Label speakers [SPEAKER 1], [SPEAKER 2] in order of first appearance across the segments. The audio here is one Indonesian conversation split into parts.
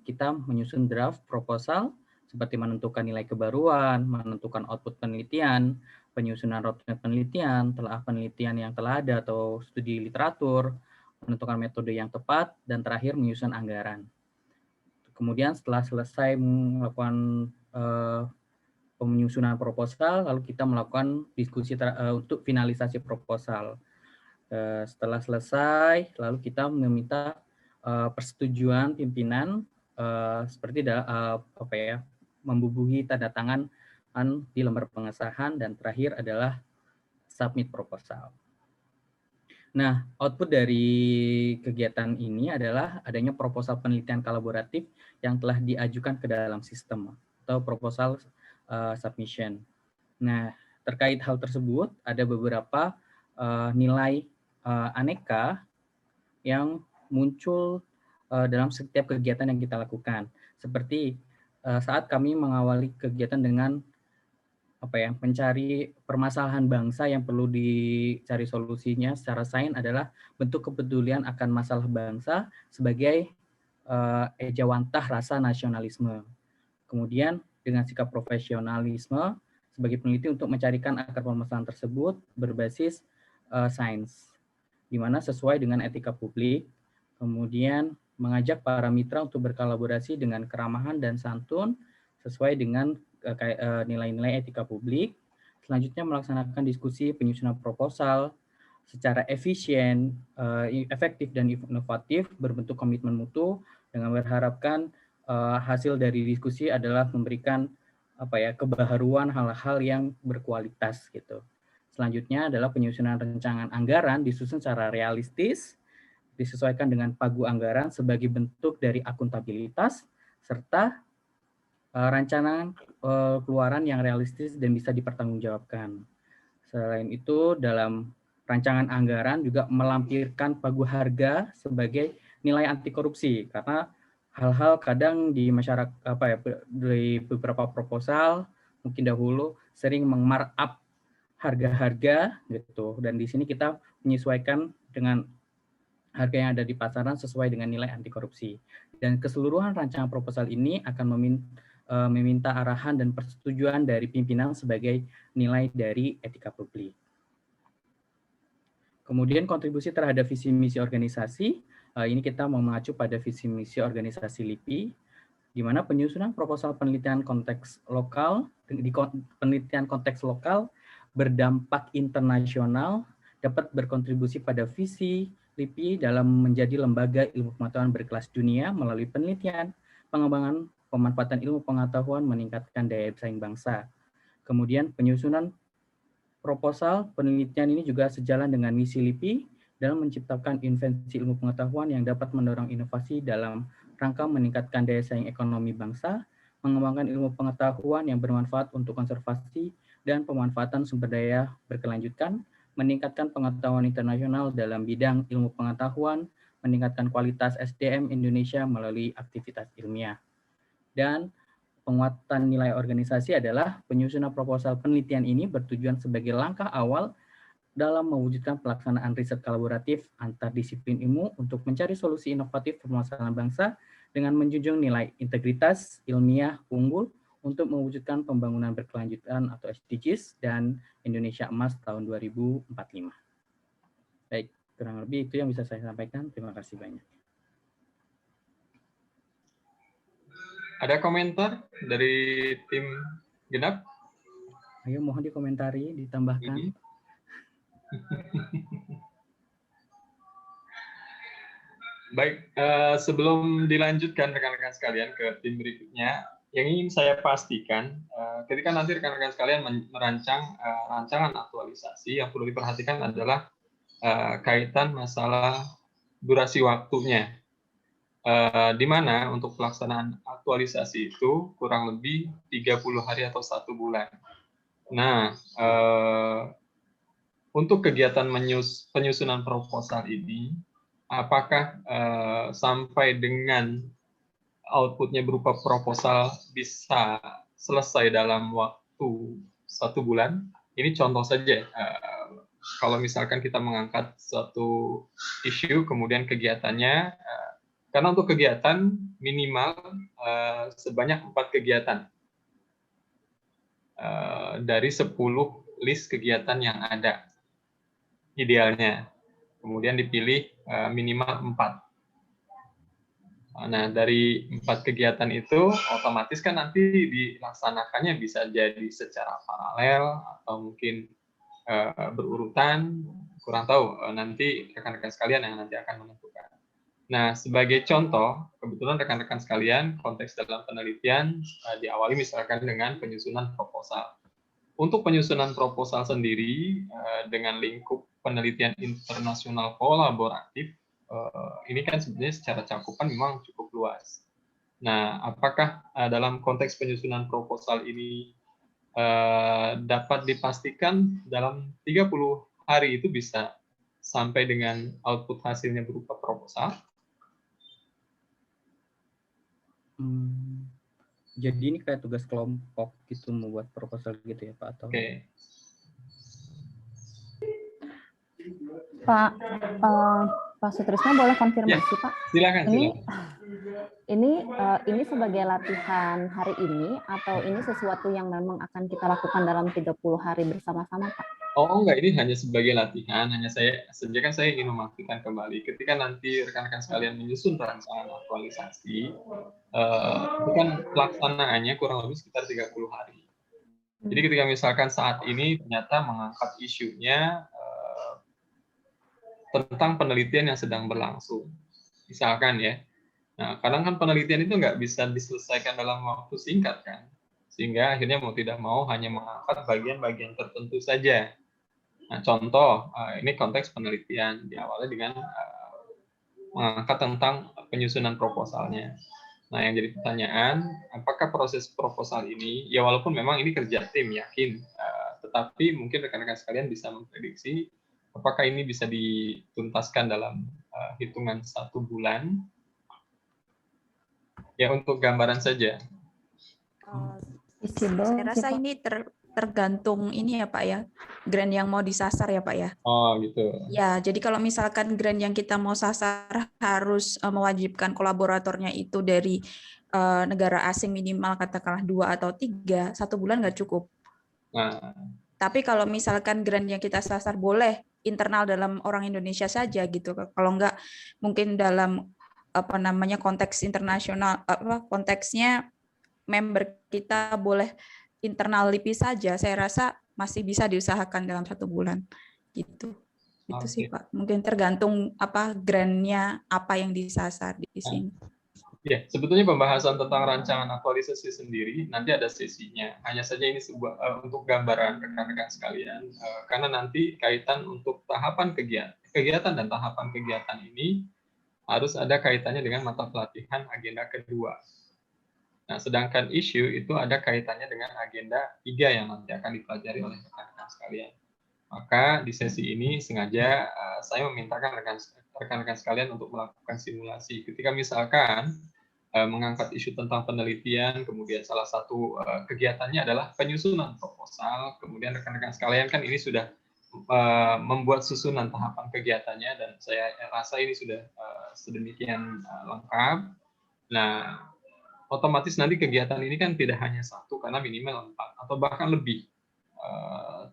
[SPEAKER 1] kita menyusun draft proposal seperti menentukan nilai kebaruan, menentukan output penelitian, penyusunan roadmap penelitian, telah penelitian yang telah ada atau studi literatur, menentukan metode yang tepat, dan terakhir menyusun anggaran. Kemudian setelah selesai melakukan penyusunan proposal, lalu kita melakukan diskusi untuk finalisasi proposal. Setelah selesai, lalu kita meminta persetujuan pimpinan seperti membubuhi tanda tangan di lembar pengesahan, dan terakhir adalah submit proposal. Nah, output dari kegiatan ini adalah adanya proposal penelitian kolaboratif yang telah diajukan ke dalam sistem atau proposal submission. Nah, terkait hal tersebut ada beberapa nilai aneka yang muncul dalam setiap kegiatan yang kita lakukan. Seperti saat kami mengawali kegiatan dengan mencari permasalahan bangsa yang perlu dicari solusinya secara sains adalah bentuk kepedulian akan masalah bangsa sebagai ejawantah rasa nasionalisme. Kemudian dengan sikap profesionalisme sebagai peneliti untuk mencarikan akar permasalahan tersebut berbasis sains, di mana sesuai dengan etika publik. Kemudian mengajak para mitra untuk berkolaborasi dengan keramahan dan santun sesuai dengan nilai-nilai etika publik. Selanjutnya melaksanakan diskusi penyusunan proposal secara efisien, efektif, dan inovatif berbentuk komitmen mutu dengan berharapkan hasil dari diskusi adalah memberikan kebaharuan hal-hal yang berkualitas gitu. Selanjutnya adalah penyusunan rancangan anggaran disusun secara realistis, disesuaikan dengan pagu anggaran sebagai bentuk dari akuntabilitas, serta rancangan keluaran yang realistis dan bisa dipertanggungjawabkan. Selain itu, dalam rancangan anggaran juga melampirkan pagu harga sebagai nilai anti korupsi, karena hal-hal kadang di masyarakat dari beberapa proposal mungkin dahulu sering meng-markup harga-harga gitu, dan di sini kita menyesuaikan dengan harga yang ada di pasaran sesuai dengan nilai anti korupsi. Dan keseluruhan rancangan proposal ini akan meminta arahan dan persetujuan dari pimpinan sebagai nilai dari etika publik. Kemudian kontribusi terhadap visi misi organisasi, ini kita mau mengacu pada visi misi organisasi LIPI, di mana penyusunan proposal penelitian konteks lokal, berdampak internasional dapat berkontribusi pada visi LIPI dalam menjadi lembaga ilmu pengetahuan berkelas dunia melalui penelitian, pengembangan, pemanfaatan ilmu pengetahuan, meningkatkan daya saing bangsa. Kemudian penyusunan proposal penelitian ini juga sejalan dengan misi LIPI dalam menciptakan invensi ilmu pengetahuan yang dapat mendorong inovasi dalam rangka meningkatkan daya saing ekonomi bangsa, mengembangkan ilmu pengetahuan yang bermanfaat untuk konservasi dan pemanfaatan sumber daya berkelanjutan, meningkatkan pengetahuan internasional dalam bidang ilmu pengetahuan, meningkatkan kualitas SDM Indonesia melalui aktivitas ilmiah. Dan penguatan nilai organisasi adalah penyusunan proposal penelitian ini bertujuan sebagai langkah awal dalam mewujudkan pelaksanaan riset kolaboratif antar disiplin ilmu untuk mencari solusi inovatif permasalahan bangsa dengan menjunjung nilai integritas ilmiah unggul untuk mewujudkan pembangunan berkelanjutan atau SDGs dan Indonesia Emas tahun 2045. Baik, kurang lebih itu yang bisa saya sampaikan. Terima kasih banyak.
[SPEAKER 2] Ada komentar dari tim genap?
[SPEAKER 1] Ayo mohon dikomentari, ditambahkan.
[SPEAKER 2] Baik, sebelum dilanjutkan rekan-rekan sekalian ke tim berikutnya, yang ingin saya pastikan, ketika nanti rekan-rekan sekalian merancang rancangan aktualisasi, yang perlu diperhatikan adalah kaitan masalah durasi waktunya, di mana untuk pelaksanaan aktualisasi itu kurang lebih 30 hari atau 1 bulan. Nah, untuk kegiatan penyusunan proposal ini, apakah sampai dengan outputnya berupa proposal bisa selesai dalam waktu 1 bulan? Ini contoh saja. Kalau misalkan kita mengangkat suatu isu, kemudian kegiatannya, karena untuk kegiatan minimal sebanyak 4 kegiatan dari 10 list kegiatan yang ada idealnya. Kemudian dipilih minimal 4. Nah, dari 4 kegiatan itu otomatis kan nanti dilaksanakannya bisa jadi secara paralel atau mungkin berurutan, kurang tahu, nanti rekan-rekan sekalian yang nanti akan menentukan. Nah, sebagai contoh, kebetulan rekan-rekan sekalian, konteks dalam penelitian diawali misalkan dengan penyusunan proposal. Untuk penyusunan proposal sendiri, dengan lingkup penelitian internasional kolaboratif, ini kan sebenarnya secara cakupan memang cukup luas. Nah, apakah dalam konteks penyusunan proposal ini dapat dipastikan dalam 30 hari itu bisa sampai dengan output hasilnya berupa proposal?
[SPEAKER 1] Jadi ini kayak tugas kelompok gitu, membuat proposal gitu ya Pak? Atau?
[SPEAKER 2] Oke.
[SPEAKER 3] Pak Sutrisno boleh konfirmasi
[SPEAKER 2] Ya,
[SPEAKER 3] Pak?
[SPEAKER 2] silakan.
[SPEAKER 3] Ini sebagai latihan hari ini atau ini sesuatu yang memang akan kita lakukan dalam 30 hari bersama-sama Pak?
[SPEAKER 2] Oh enggak, ini hanya sebagai latihan, kan saya ingin memastikan kembali ketika nanti rekan-rekan sekalian menyusun rancangan aktualisasi, itu kan pelaksanaannya kurang lebih sekitar 30 hari. Jadi ketika misalkan saat ini ternyata mengangkat isunya tentang penelitian yang sedang berlangsung, misalkan ya. Nah, kadang kan penelitian itu nggak bisa diselesaikan dalam waktu singkat kan, sehingga akhirnya mau tidak mau hanya mengangkat bagian-bagian tertentu saja. Nah, contoh, ini konteks penelitian diawali dengan mengangkat tentang penyusunan proposalnya. Nah, yang jadi pertanyaan, apakah proses proposal ini, ya walaupun memang ini kerja tim, yakin, tetapi mungkin rekan-rekan sekalian bisa memprediksi apakah ini bisa dituntaskan dalam hitungan 1 bulan. Ya, untuk gambaran saja.
[SPEAKER 4] Saya rasa ini tergantung ini ya Pak ya, grant yang mau disasar ya Pak ya.
[SPEAKER 2] Oh gitu.
[SPEAKER 4] Ya, jadi kalau misalkan grant yang kita mau sasar harus mewajibkan kolaboratornya itu dari negara asing minimal katakanlah 2 atau 3, 1 bulan nggak cukup.
[SPEAKER 2] Nah.
[SPEAKER 4] Tapi kalau misalkan grant yang kita sasar boleh internal dalam orang Indonesia saja gitu. Kalau nggak mungkin dalam konteks internasional, konteksnya member kita boleh internal LIPI saja, saya rasa masih bisa diusahakan dalam 1 bulan gitu. Itu sih Pak. Mungkin tergantung grant-nya apa yang disasar di sini.
[SPEAKER 2] Ya, sebetulnya pembahasan tentang rancangan aktualisasi sendiri nanti ada sesinya. Hanya saja ini untuk gambaran rekan-rekan sekalian, karena nanti kaitan untuk tahapan kegiatan dan tahapan kegiatan ini harus ada kaitannya dengan mata pelatihan agenda kedua. Nah, sedangkan isu itu ada kaitannya dengan agenda 3 yang nanti akan dipelajari oleh rekan-rekan sekalian. Maka di sesi ini sengaja saya memintakan rekan-rekan sekalian untuk melakukan simulasi. Ketika misalkan mengangkat isu tentang penelitian, kemudian salah satu kegiatannya adalah penyusunan proposal, kemudian rekan-rekan sekalian kan ini sudah membuat susunan tahapan kegiatannya, dan saya rasa ini sudah sedemikian lengkap. Nah, otomatis nanti kegiatan ini kan tidak hanya 1, karena minimal 4 atau bahkan lebih,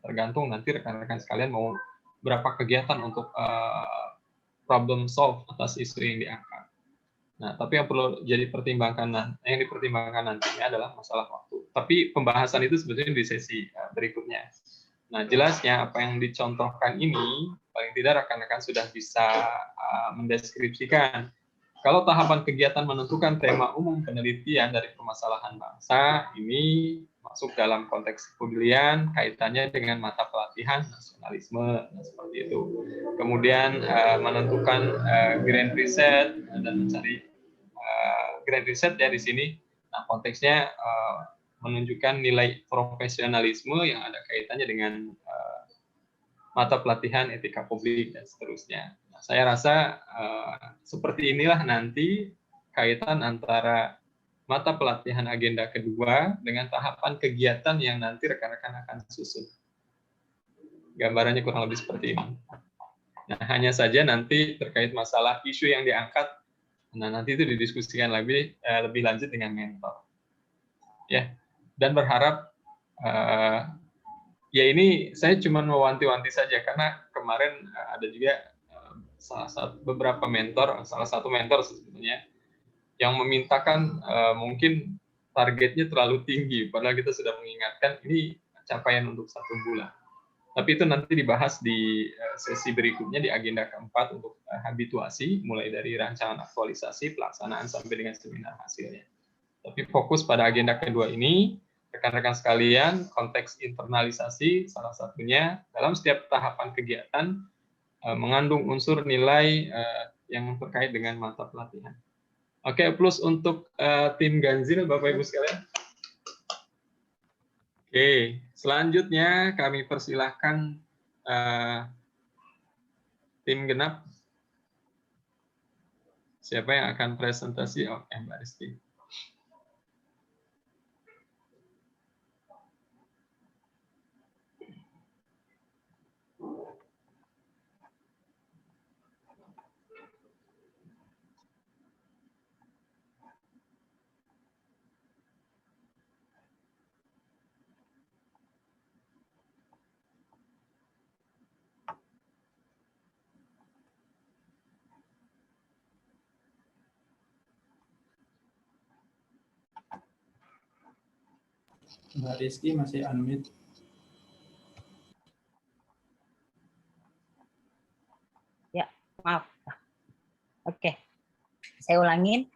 [SPEAKER 2] tergantung nanti rekan-rekan sekalian mau berapa kegiatan untuk problem solve atas isu yang diangkat. Nah, tapi yang perlu dipertimbangkan nantinya adalah masalah waktu. Tapi pembahasan itu sebetulnya di sesi berikutnya. Nah, jelasnya apa yang dicontohkan ini paling tidak rekan-rekan sudah bisa mendeskripsikan. Kalau tahapan kegiatan menentukan tema umum penelitian dari permasalahan bangsa, ini masuk dalam konteks pemilihan, kaitannya dengan mata pelatihan nasionalisme, seperti itu. Kemudian menentukan grand riset dan mencari grand riset ya di sini. Nah, konteksnya menunjukkan nilai profesionalisme yang ada kaitannya dengan mata pelatihan etika publik dan seterusnya. Nah, saya rasa seperti inilah nanti kaitan antara mata pelatihan agenda kedua dengan tahapan kegiatan yang nanti rekan-rekan akan susun. Gambarannya kurang lebih seperti ini. Nah, hanya saja nanti terkait masalah isu yang diangkat, Nah, nanti itu didiskusikan lebih lanjut dengan mentor. Ya, dan berharap ya ini saya cuma mewanti-wanti saja karena kemarin ada juga beberapa mentor, salah satu mentor sebetulnya yang memintakan mungkin targetnya terlalu tinggi, padahal kita sudah mengingatkan ini capaian untuk 1 bulan. Tapi itu nanti dibahas di sesi berikutnya di agenda keempat untuk habituasi, mulai dari rancangan aktualisasi, pelaksanaan sampai dengan seminar hasilnya. Tapi fokus pada agenda kedua ini, rekan-rekan sekalian, konteks internalisasi salah satunya dalam setiap tahapan kegiatan mengandung unsur nilai yang terkait dengan mata pelatihan. Oke, plus untuk tim Ganzil, Bapak Ibu sekalian. Oke, selanjutnya kami persilahkan tim genap. Siapa yang akan presentasi? Oke, Mbak Rizky.
[SPEAKER 5] Mbak Rizky masih unmute.
[SPEAKER 6] Ya, maaf. Oke, saya ulangin.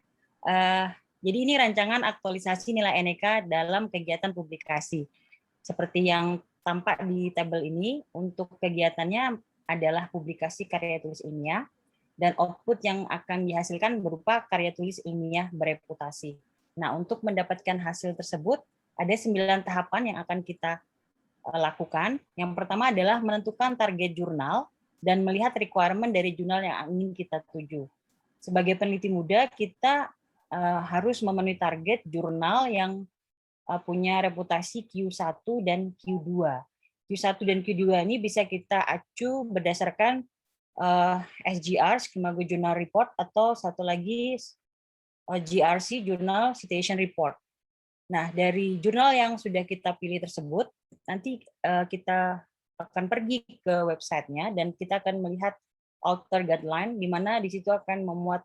[SPEAKER 6] Jadi ini rancangan aktualisasi nilai NEK dalam kegiatan publikasi. Seperti yang tampak di tabel ini, untuk kegiatannya adalah publikasi karya tulis ilmiah, dan output yang akan dihasilkan berupa karya tulis ilmiah bereputasi. Nah, untuk mendapatkan hasil tersebut, ada 9 tahapan yang akan kita lakukan. Yang pertama adalah menentukan target jurnal dan melihat requirement dari jurnal yang ingin kita tuju. Sebagai peneliti muda, kita harus memenuhi target jurnal yang punya reputasi Q1 dan Q2. Q1 dan Q2 ini bisa kita acu berdasarkan SGR, Scimago Journal Report, atau satu lagi GRC, Journal Citation Report. Nah, dari jurnal yang sudah kita pilih tersebut, nanti kita akan pergi ke websitenya dan kita akan melihat author guideline, di mana di situ akan memuat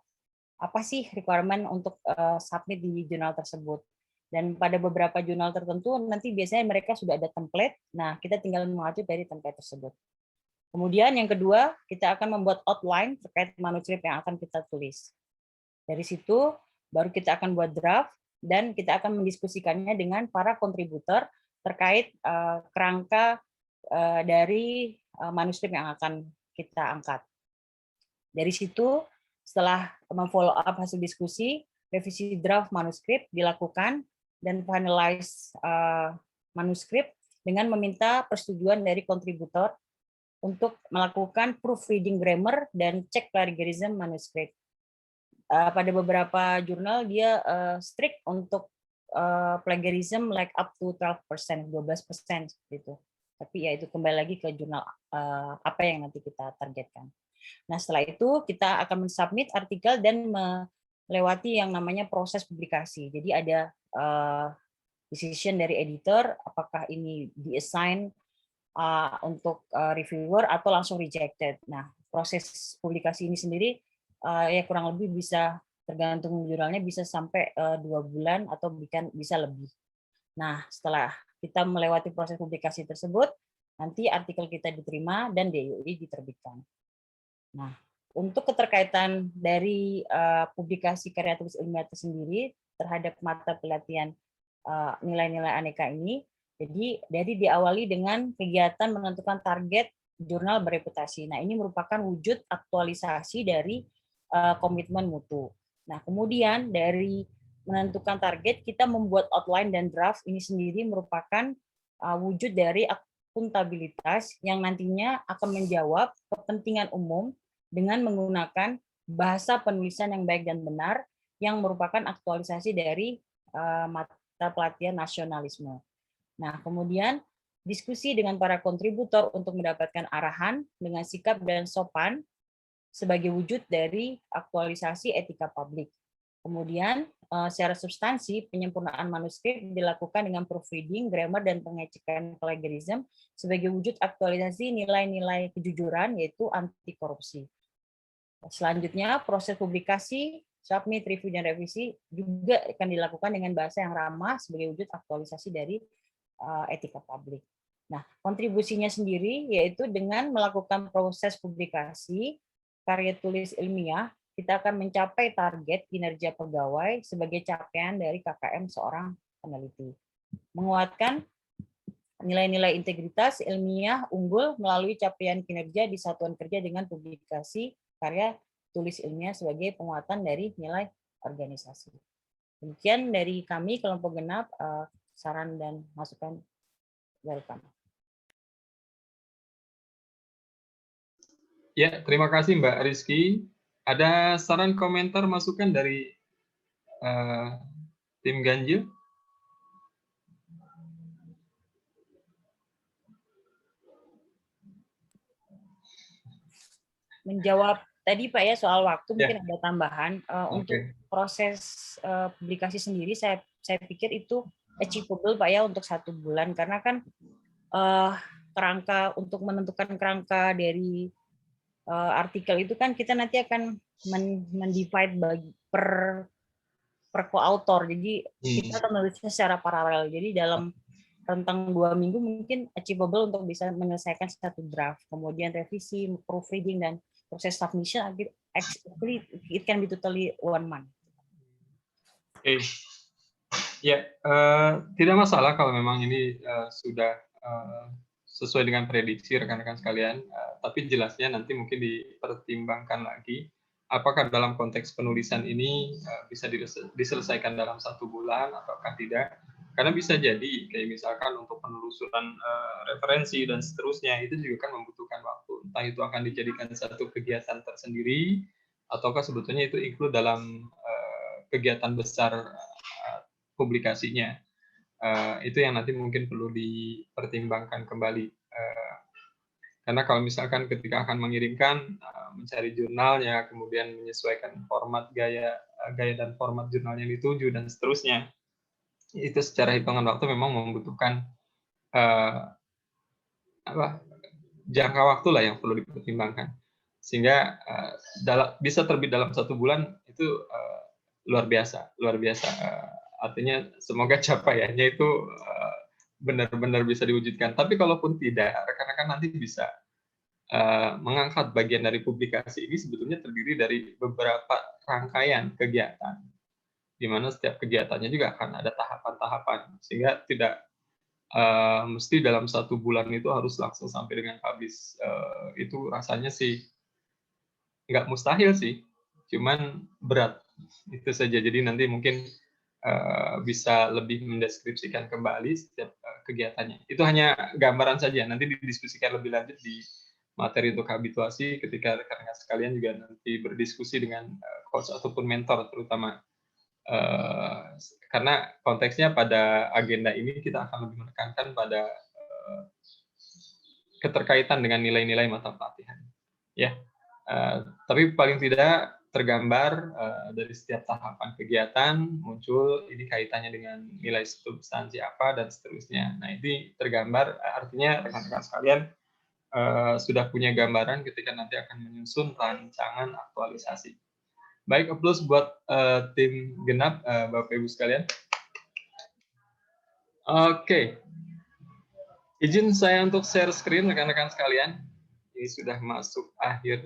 [SPEAKER 6] apa sih requirement untuk submit di jurnal tersebut. Dan pada beberapa jurnal tertentu nanti biasanya mereka sudah ada template. Nah, kita tinggal mengacu dari template tersebut. Kemudian yang kedua, kita akan membuat outline terkait manuskrip yang akan kita tulis. Dari situ baru kita akan buat draft dan kita akan mendiskusikannya dengan para kontributor terkait kerangka dari manuskrip yang akan kita angkat. Dari situ, setelah memfollow up hasil diskusi, revisi draft manuskrip dilakukan dan finalize manuskrip dengan meminta persetujuan dari kontributor untuk melakukan proofreading grammar dan cek plagiarism manuskrip. Pada beberapa jurnal dia strict untuk plagiarism like up to 12%, 12% gitu. Tapi ya itu kembali lagi ke jurnal apa yang nanti kita targetkan. Nah, setelah itu kita akan mensubmit artikel dan melewati yang namanya proses publikasi. Jadi ada decision dari editor apakah ini di-assign untuk reviewer atau langsung rejected. Nah, proses publikasi ini sendiri ya kurang lebih bisa tergantung jurnalnya bisa sampai 2 bulan atau bisa lebih. Nah, setelah kita melewati proses publikasi tersebut, nanti artikel kita diterima dan DOI diterbitkan. Nah, untuk keterkaitan dari publikasi karya tulis ilmiah itu sendiri terhadap mata pelatihan nilai-nilai aneka ini, jadi dari diawali dengan kegiatan menentukan target jurnal bereputasi. Nah, ini merupakan wujud aktualisasi dari komitmen mutu. Nah, kemudian dari menentukan target, kita membuat outline dan draft ini sendiri merupakan wujud dari akuntabilitas yang nantinya akan menjawab kepentingan umum dengan menggunakan bahasa penulisan yang baik dan benar yang merupakan aktualisasi dari mata pelatihan nasionalisme. Nah, kemudian diskusi dengan para kontributor untuk mendapatkan arahan dengan sikap dan sopan sebagai wujud dari aktualisasi etika publik. Kemudian secara substansi penyempurnaan manuskrip dilakukan dengan proofreading, grammar, dan pengecekan plagiarism sebagai wujud aktualisasi nilai-nilai kejujuran yaitu anti korupsi. Selanjutnya proses publikasi, submit, review, dan revisi juga akan dilakukan dengan bahasa yang ramah sebagai wujud aktualisasi dari etika publik. Nah, kontribusinya sendiri yaitu dengan melakukan proses publikasi karya tulis ilmiah, kita akan mencapai target kinerja pegawai sebagai capaian dari KKM seorang peneliti. Menguatkan nilai-nilai integritas ilmiah unggul melalui capaian kinerja di satuan kerja dengan publikasi karya tulis ilmiah sebagai penguatan dari nilai organisasi. Demikian dari kami kelompok genap, saran dan masukan dari kami.
[SPEAKER 2] Ya, terima kasih Mbak Rizky. Ada saran, komentar, masukan dari tim Ganjil?
[SPEAKER 6] Menjawab tadi Pak ya soal waktu, mungkin ada tambahan untuk proses publikasi sendiri. Saya pikir itu achievable Pak ya untuk 1 bulan, karena kan kerangka untuk menentukan kerangka dari artikel itu kan kita nanti akan mendivide per co-author. Jadi kita akan menulisnya secara paralel. Jadi dalam rentang 2 minggu mungkin achievable untuk bisa menyelesaikan 1 draft. Kemudian revisi, proofreading, dan proses submission, actually it can be totally 1 month.
[SPEAKER 2] Oke. Ya, tidak masalah kalau memang ini sudah sesuai dengan prediksi rekan-rekan sekalian, tapi jelasnya nanti mungkin dipertimbangkan lagi apakah dalam konteks penulisan ini bisa diselesaikan dalam 1 bulan ataukah tidak, karena bisa jadi kayak misalkan untuk penelusuran referensi dan seterusnya itu juga kan membutuhkan waktu, entah itu akan dijadikan satu kegiatan tersendiri ataukah sebetulnya itu include dalam kegiatan besar publikasinya. Itu yang nanti mungkin perlu dipertimbangkan kembali, karena kalau misalkan ketika akan mengirimkan mencari jurnalnya, kemudian menyesuaikan format gaya dan format jurnal yang dituju dan seterusnya, itu secara hitungan waktu memang membutuhkan jangka waktu lah yang perlu dipertimbangkan, sehingga bisa terbit dalam 1 bulan itu luar biasa. Artinya semoga capaiannya itu benar-benar bisa diwujudkan. Tapi kalaupun tidak, rekan-rekan nanti bisa mengangkat bagian dari publikasi ini sebetulnya terdiri dari beberapa rangkaian kegiatan, di mana setiap kegiatannya juga akan ada tahapan-tahapan, sehingga tidak mesti dalam 1 bulan itu harus langsung sampai dengan publish. Itu rasanya sih nggak mustahil sih, cuman berat. Itu saja. Jadi nanti mungkin bisa lebih mendeskripsikan kembali setiap kegiatannya. Itu hanya gambaran saja, nanti didiskusikan lebih lanjut di materi untuk habituasi ketika rekan-rekan sekalian juga nanti berdiskusi dengan coach ataupun mentor terutama, karena konteksnya pada agenda ini kita akan lebih menekankan pada keterkaitan dengan nilai-nilai mata pelatihan, ya. Tapi paling tidak tergambar dari setiap tahapan kegiatan muncul ini kaitannya dengan nilai substansi apa dan seterusnya. Nah, ini tergambar, artinya rekan-rekan sekalian sudah punya gambaran ketika nanti akan menyusun rancangan aktualisasi. Baik, applause buat tim genap, Bapak Ibu sekalian. Oke. Izin saya untuk share screen rekan-rekan sekalian. Ini sudah masuk akhir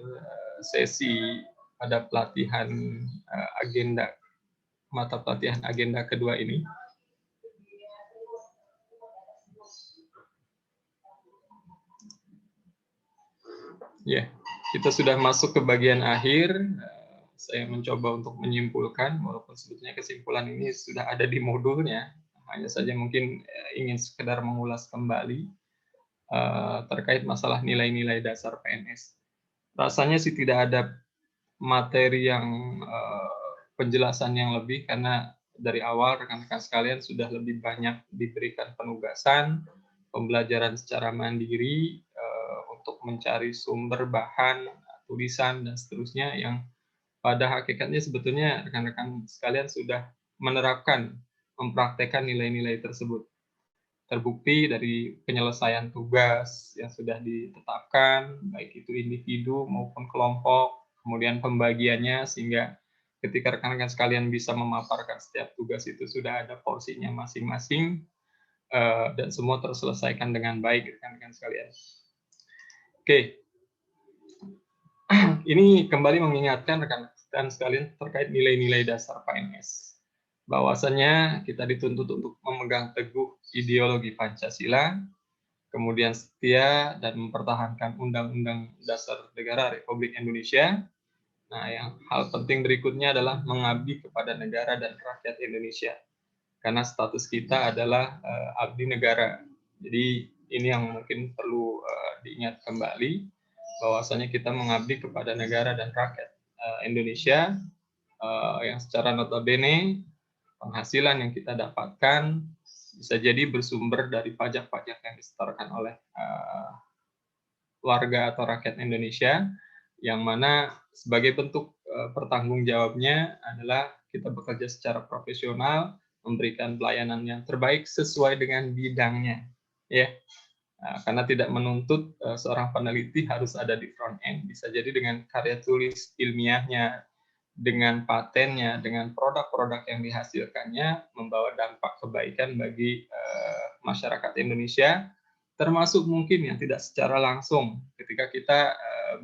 [SPEAKER 2] sesi pada pelatihan agenda mata pelatihan agenda kedua ini. Ya, kita sudah masuk ke bagian akhir. Saya mencoba untuk menyimpulkan, walaupun sebetulnya kesimpulan ini sudah ada di modulnya, hanya saja mungkin ingin sekedar mengulas kembali terkait masalah nilai-nilai dasar PNS. Rasanya sih tidak ada materi yang penjelasan yang lebih, karena dari awal rekan-rekan sekalian sudah lebih banyak diberikan penugasan, pembelajaran secara mandiri untuk mencari sumber bahan tulisan, dan seterusnya yang pada hakikatnya sebetulnya rekan-rekan sekalian sudah menerapkan, mempraktekkan nilai-nilai tersebut. Terbukti dari penyelesaian tugas yang sudah ditetapkan, baik itu individu maupun kelompok, kemudian pembagiannya sehingga ketika rekan-rekan sekalian bisa memaparkan setiap tugas itu sudah ada porsinya masing-masing, dan semua terselesaikan dengan baik rekan-rekan sekalian. Oke, ini kembali mengingatkan rekan-rekan sekalian terkait nilai-nilai dasar PNS. Bahwasanya kita dituntut untuk memegang teguh ideologi Pancasila, kemudian setia dan mempertahankan Undang-Undang Dasar Negara Republik Indonesia. Nah, yang hal penting berikutnya adalah mengabdi kepada negara dan rakyat Indonesia. Karena status kita adalah abdi negara. Jadi ini yang mungkin perlu diingat kembali, bahwasanya kita mengabdi kepada negara dan rakyat Indonesia, yang secara notabene penghasilan yang kita dapatkan bisa jadi bersumber dari pajak-pajak yang disetorkan oleh warga atau rakyat Indonesia, yang mana sebagai bentuk pertanggungjawabnya adalah kita bekerja secara profesional, memberikan pelayanan yang terbaik sesuai dengan bidangnya, ya. Karena tidak menuntut seorang peneliti harus ada di front end, bisa jadi dengan karya tulis ilmiahnya, dengan patennya, dengan produk-produk yang dihasilkannya membawa dampak kebaikan bagi masyarakat Indonesia, termasuk mungkin yang tidak secara langsung ketika kita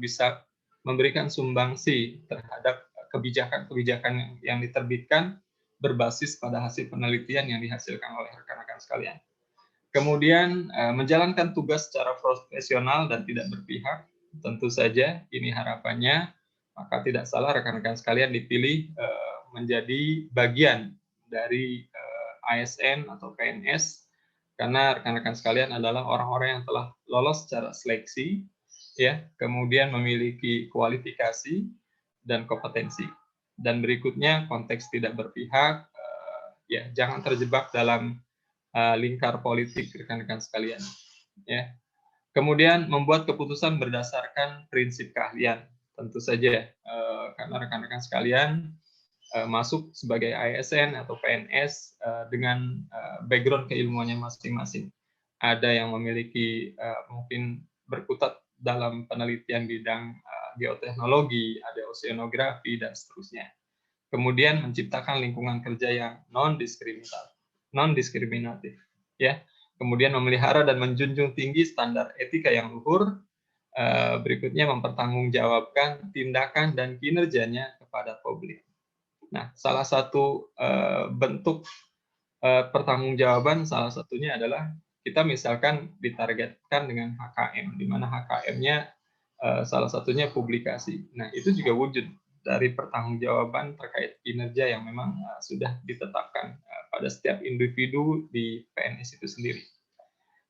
[SPEAKER 2] bisa memberikan sumbangsi terhadap kebijakan-kebijakan yang diterbitkan berbasis pada hasil penelitian yang dihasilkan oleh rekan-rekan sekalian. Kemudian menjalankan tugas secara profesional dan tidak berpihak, tentu saja ini harapannya, maka tidak salah rekan-rekan sekalian dipilih menjadi bagian dari ASN atau PNS, karena rekan-rekan sekalian adalah orang-orang yang telah lolos secara seleksi, ya, kemudian memiliki kualifikasi dan kompetensi. Dan berikutnya konteks tidak berpihak, ya jangan terjebak dalam lingkar politik rekan-rekan sekalian, ya. Kemudian membuat keputusan berdasarkan prinsip keahlian, tentu saja karena rekan-rekan sekalian masuk sebagai ASN atau PNS dengan background keilmuannya masing-masing. Ada yang memiliki mungkin berkutat dalam penelitian bidang geoteknologi, ada oceanografi dan seterusnya. Kemudian menciptakan lingkungan kerja yang non-diskriminatif, ya. Kemudian memelihara dan menjunjung tinggi standar etika yang luhur. Berikutnya mempertanggungjawabkan tindakan dan kinerjanya kepada publik. Nah, salah satu bentuk pertanggungjawaban salah satunya adalah kita misalkan ditargetkan dengan HKM, di mana HKM-nya salah satunya publikasi. Nah, itu juga wujud dari pertanggungjawaban terkait kinerja yang memang sudah ditetapkan pada setiap individu di PNS itu sendiri.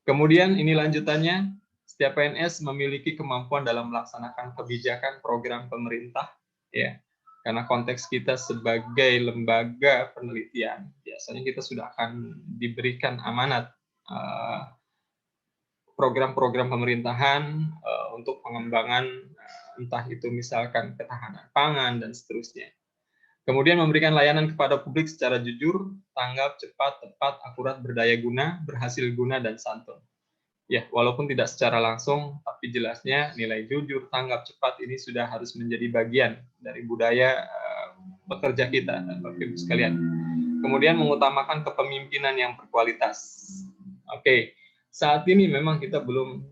[SPEAKER 2] Kemudian ini lanjutannya, setiap PNS memiliki kemampuan dalam melaksanakan kebijakan program pemerintah, ya. Karena konteks kita sebagai lembaga penelitian, biasanya kita sudah akan diberikan amanat program-program pemerintahan untuk pengembangan entah itu misalkan ketahanan pangan dan seterusnya. Kemudian memberikan layanan kepada publik secara jujur, tanggap, cepat, tepat, akurat, berdaya guna, berhasil guna, dan santun. Ya, walaupun tidak secara langsung, tapi jelasnya nilai jujur, tanggap, cepat ini sudah harus menjadi bagian dari budaya bekerja kita, Bapak Ibu sekalian. Kemudian mengutamakan kepemimpinan yang berkualitas. Oke, saat ini memang kita belum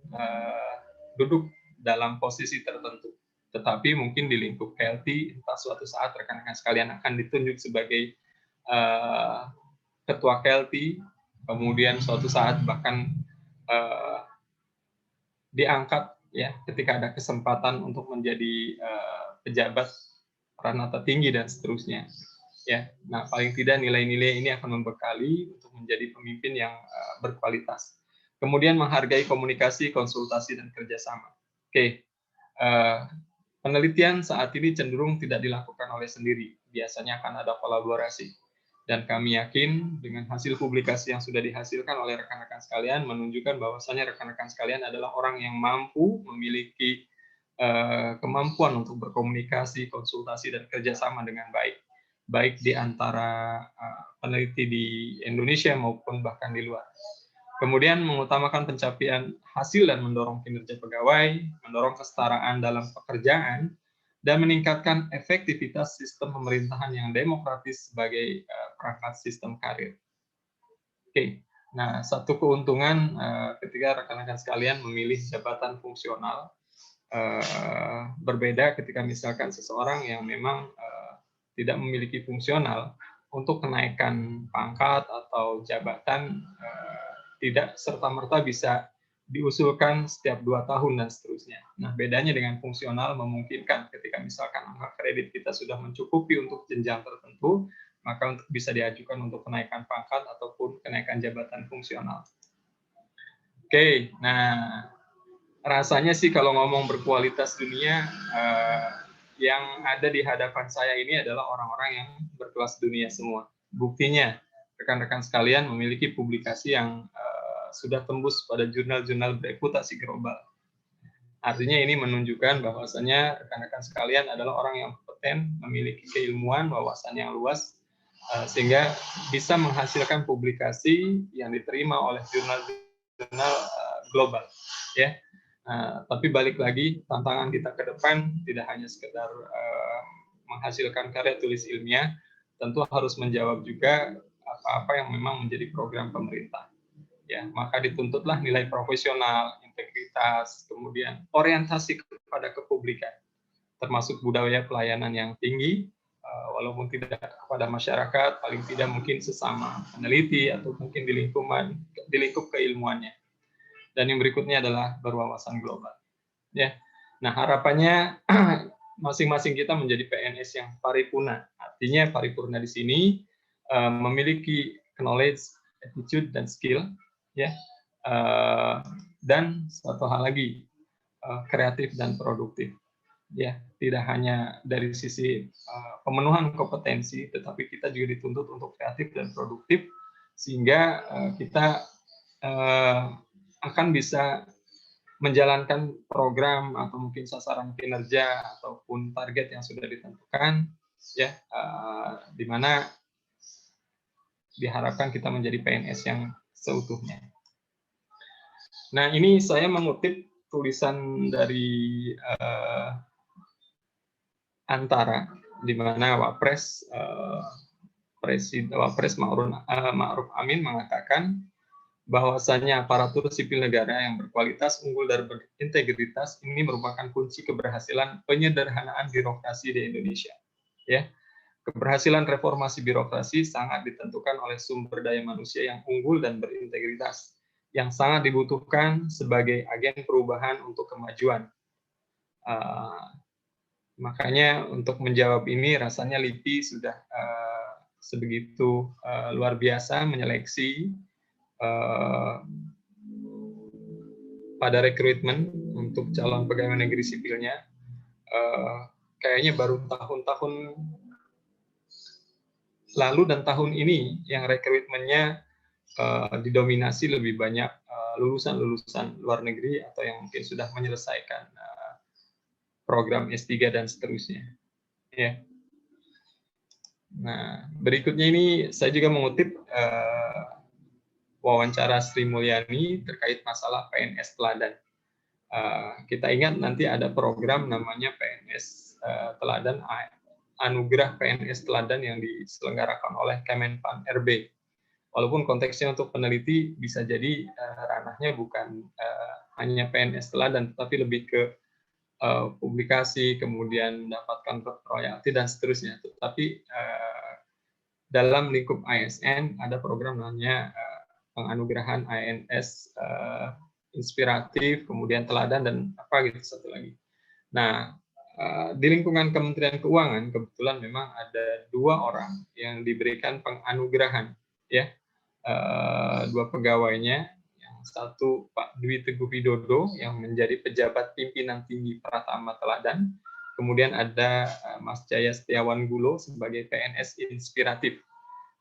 [SPEAKER 2] duduk dalam posisi tertentu, tetapi mungkin di lingkup KLT, entah suatu saat rekan-rekan sekalian akan ditunjuk sebagai ketua KLT, kemudian suatu saat bahkan diangkat, ya, ketika ada kesempatan untuk menjadi pejabat ranata tinggi dan seterusnya, ya. Nah, paling tidak nilai-nilai ini akan membekali untuk menjadi pemimpin yang berkualitas. Kemudian menghargai komunikasi, konsultasi, dan kerjasama. Oke, penelitian saat ini cenderung tidak dilakukan oleh sendiri, biasanya akan ada kolaborasi. Dan kami yakin dengan hasil publikasi yang sudah dihasilkan oleh rekan-rekan sekalian menunjukkan bahwasanya rekan-rekan sekalian adalah orang yang mampu memiliki kemampuan untuk berkomunikasi, konsultasi, dan kerjasama dengan baik di antara peneliti di Indonesia maupun bahkan di luar. Kemudian mengutamakan pencapaian hasil dan mendorong kinerja pegawai, mendorong kesetaraan dalam pekerjaan, dan meningkatkan efektivitas sistem pemerintahan yang demokratis sebagai perangkat sistem karir. Oke, nah satu keuntungan ketika rekan-rekan sekalian memilih jabatan fungsional berbeda ketika misalkan seseorang yang memang tidak memiliki fungsional, untuk kenaikan pangkat atau jabatan tidak serta-merta bisa diusulkan setiap 2 tahun dan seterusnya. Nah, bedanya dengan fungsional memungkinkan ketika misalkan angka kredit kita sudah mencukupi untuk jenjang tertentu, maka bisa diajukan untuk kenaikan pangkat ataupun kenaikan jabatan fungsional. Oke, nah rasanya sih kalau ngomong berkualitas dunia, yang ada di hadapan saya ini adalah orang-orang yang berkelas dunia semua. Buktinya, rekan-rekan sekalian memiliki publikasi yang sudah tembus pada jurnal-jurnal bereputasi global. Artinya ini menunjukkan bahwasannya rekan-rekan sekalian adalah orang yang kompeten, memiliki keilmuan, wawasan yang luas, sehingga bisa menghasilkan publikasi yang diterima oleh jurnal-jurnal global. Ya, tapi balik lagi, tantangan kita ke depan tidak hanya sekedar menghasilkan karya tulis ilmiah, tentu harus menjawab juga apa-apa yang memang menjadi program pemerintah. Ya, maka dituntutlah nilai profesional, integritas, kemudian orientasi kepada kepublikan, termasuk budaya pelayanan yang tinggi, walaupun tidak kepada masyarakat, paling tidak mungkin sesama peneliti atau mungkin di lingkup keilmuannya. Dan yang berikutnya adalah berwawasan global. Ya, nah harapannya masing-masing kita menjadi PNS yang paripurna. Artinya paripurna di sini memiliki knowledge, attitude, dan skill, ya, dan satu hal lagi, kreatif dan produktif. Ya, tidak hanya dari sisi pemenuhan kompetensi, tetapi kita juga dituntut untuk kreatif dan produktif, sehingga kita akan bisa menjalankan program atau mungkin sasaran kinerja ataupun target yang sudah ditentukan, ya, di mana diharapkan kita menjadi PNS yang seutuhnya. Nah, ini saya mengutip tulisan dari Antara, di mana Wapres Ma'ruf Amin mengatakan bahwasannya aparatur sipil negara yang berkualitas, unggul, dan berintegritas ini merupakan kunci keberhasilan penyederhanaan birokrasi di Indonesia. Ya, keberhasilan reformasi birokrasi sangat ditentukan oleh sumber daya manusia yang unggul dan berintegritas, yang sangat dibutuhkan sebagai agen perubahan untuk kemajuan. Makanya untuk menjawab ini rasanya LIPI sudah sebegitu luar biasa menyeleksi pada rekrutmen untuk calon pegawai negeri sipilnya. Kayaknya baru tahun-tahun lalu dan tahun ini yang rekrutmennya didominasi lebih banyak lulusan-lulusan luar negeri atau yang mungkin sudah menyelesaikan program S3 dan seterusnya. Ya. Nah, berikutnya ini saya juga mengutip wawancara Sri Mulyani terkait masalah PNS teladan. Kita ingat nanti ada program namanya PNS teladan, anugerah PNS teladan yang diselenggarakan oleh Kemenpan RB. Walaupun konteksnya untuk peneliti bisa jadi ranahnya bukan hanya PNS teladan, tetapi lebih ke publikasi, kemudian mendapatkan royalti dan seterusnya. Tetapi dalam lingkup ASN ada program namanya penganugerahan ANS inspiratif, kemudian teladan, dan apa gitu satu lagi. Nah, di lingkungan Kementerian Keuangan kebetulan memang ada 2 orang yang diberikan penganugerahan, ya, 2 pegawainya. Satu Pak Dwi Teguh Widodo yang menjadi pejabat pimpinan tinggi Pratama Teladan, kemudian ada Mas Jaya Setiawan Gulo sebagai PNS inspiratif.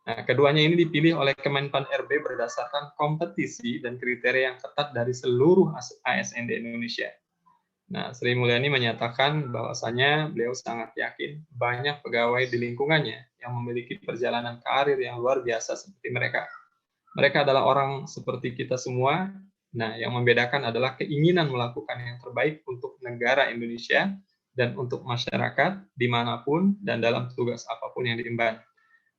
[SPEAKER 2] Nah, keduanya ini dipilih oleh Kemenpan RB berdasarkan kompetisi dan kriteria yang ketat dari seluruh ASN di Indonesia. Nah, Sri Mulyani menyatakan bahwasanya beliau sangat yakin banyak pegawai di lingkungannya yang memiliki perjalanan karir yang luar biasa seperti mereka. Mereka adalah orang seperti kita semua. Nah, yang membedakan adalah keinginan melakukan yang terbaik untuk negara Indonesia dan untuk masyarakat dimanapun dan dalam tugas apapun yang diemban.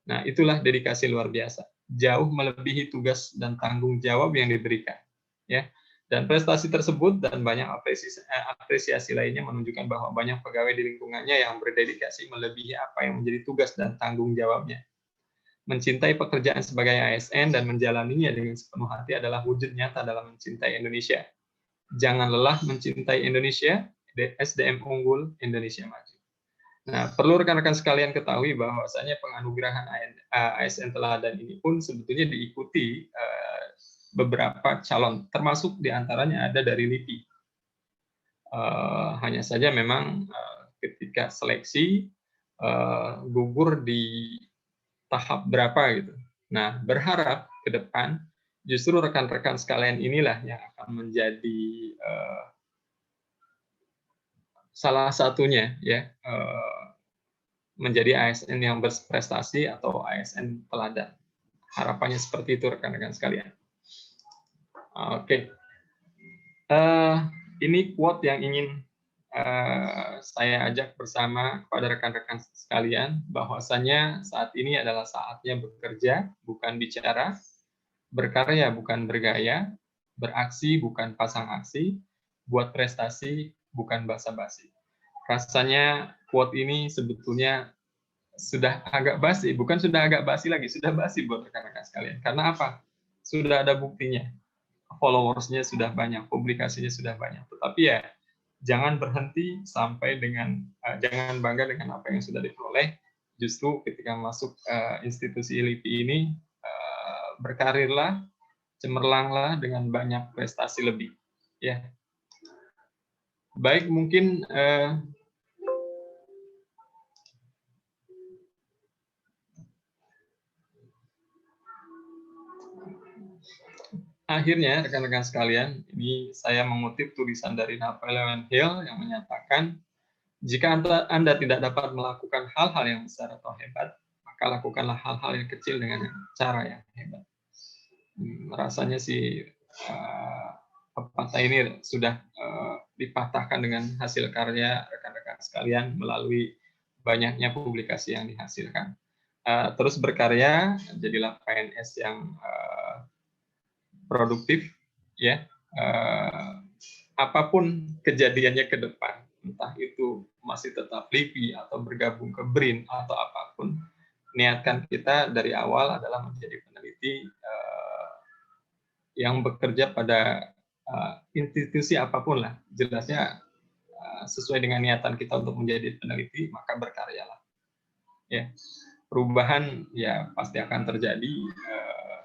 [SPEAKER 2] Nah, itulah dedikasi luar biasa, jauh melebihi tugas dan tanggung jawab yang diberikan. Ya, dan prestasi tersebut dan banyak apresiasi lainnya menunjukkan bahwa banyak pegawai di lingkungannya yang berdedikasi melebihi apa yang menjadi tugas dan tanggung jawabnya. Mencintai pekerjaan sebagai ASN dan menjalaninya dengan sepenuh hati adalah wujud nyata dalam mencintai Indonesia. Jangan lelah mencintai Indonesia, SDM unggul, Indonesia maju. Nah, perlu rekan-rekan sekalian ketahui bahwasanya penganugerahan ASN teladan ini pun sebetulnya diikuti beberapa calon, termasuk diantaranya ada dari LIPI. Hanya saja memang ketika seleksi gugur di tahap berapa gitu. Nah, berharap ke depan justru rekan-rekan sekalian inilah yang akan menjadi salah satunya ya menjadi ASN yang berprestasi atau ASN teladan. Harapannya seperti itu rekan-rekan sekalian. Oke. Ini quote yang ingin saya ajak bersama kepada rekan-rekan sekalian, bahwasanya saat ini adalah saatnya bekerja, bukan bicara, berkarya, bukan bergaya, beraksi, bukan pasang aksi, buat prestasi, bukan basa-basi. Rasanya quote ini sebetulnya sudah agak basi, bukan sudah agak basi lagi, sudah basi buat rekan-rekan sekalian. Karena apa? Sudah ada buktinya. Followers-nya sudah banyak, publikasinya sudah banyak. Tetapi ya, jangan berhenti sampai dengan jangan bangga dengan apa yang sudah diperoleh. Justru ketika masuk institusi LIPI ini, berkarirlah, cemerlanglah dengan banyak prestasi lebih. Ya, baik, mungkin akhirnya, rekan-rekan sekalian, ini saya mengutip tulisan dari Napoleon Hill yang menyatakan, jika Anda tidak dapat melakukan hal-hal yang besar atau hebat, maka lakukanlah hal-hal yang kecil dengan cara yang hebat. Rasanya sih pepatah ini sudah dipatahkan dengan hasil karya rekan-rekan sekalian melalui banyaknya publikasi yang dihasilkan. Terus berkarya, jadilah PNS yang produktif, ya. Apapun kejadiannya ke depan, entah itu masih tetap LIPI atau bergabung ke BRIN atau apapun, niatkan kita dari awal adalah menjadi peneliti yang bekerja pada institusi apapun lah. Jelasnya sesuai dengan niatan kita untuk menjadi peneliti, maka berkaryalah. Ya, perubahan ya pasti akan terjadi.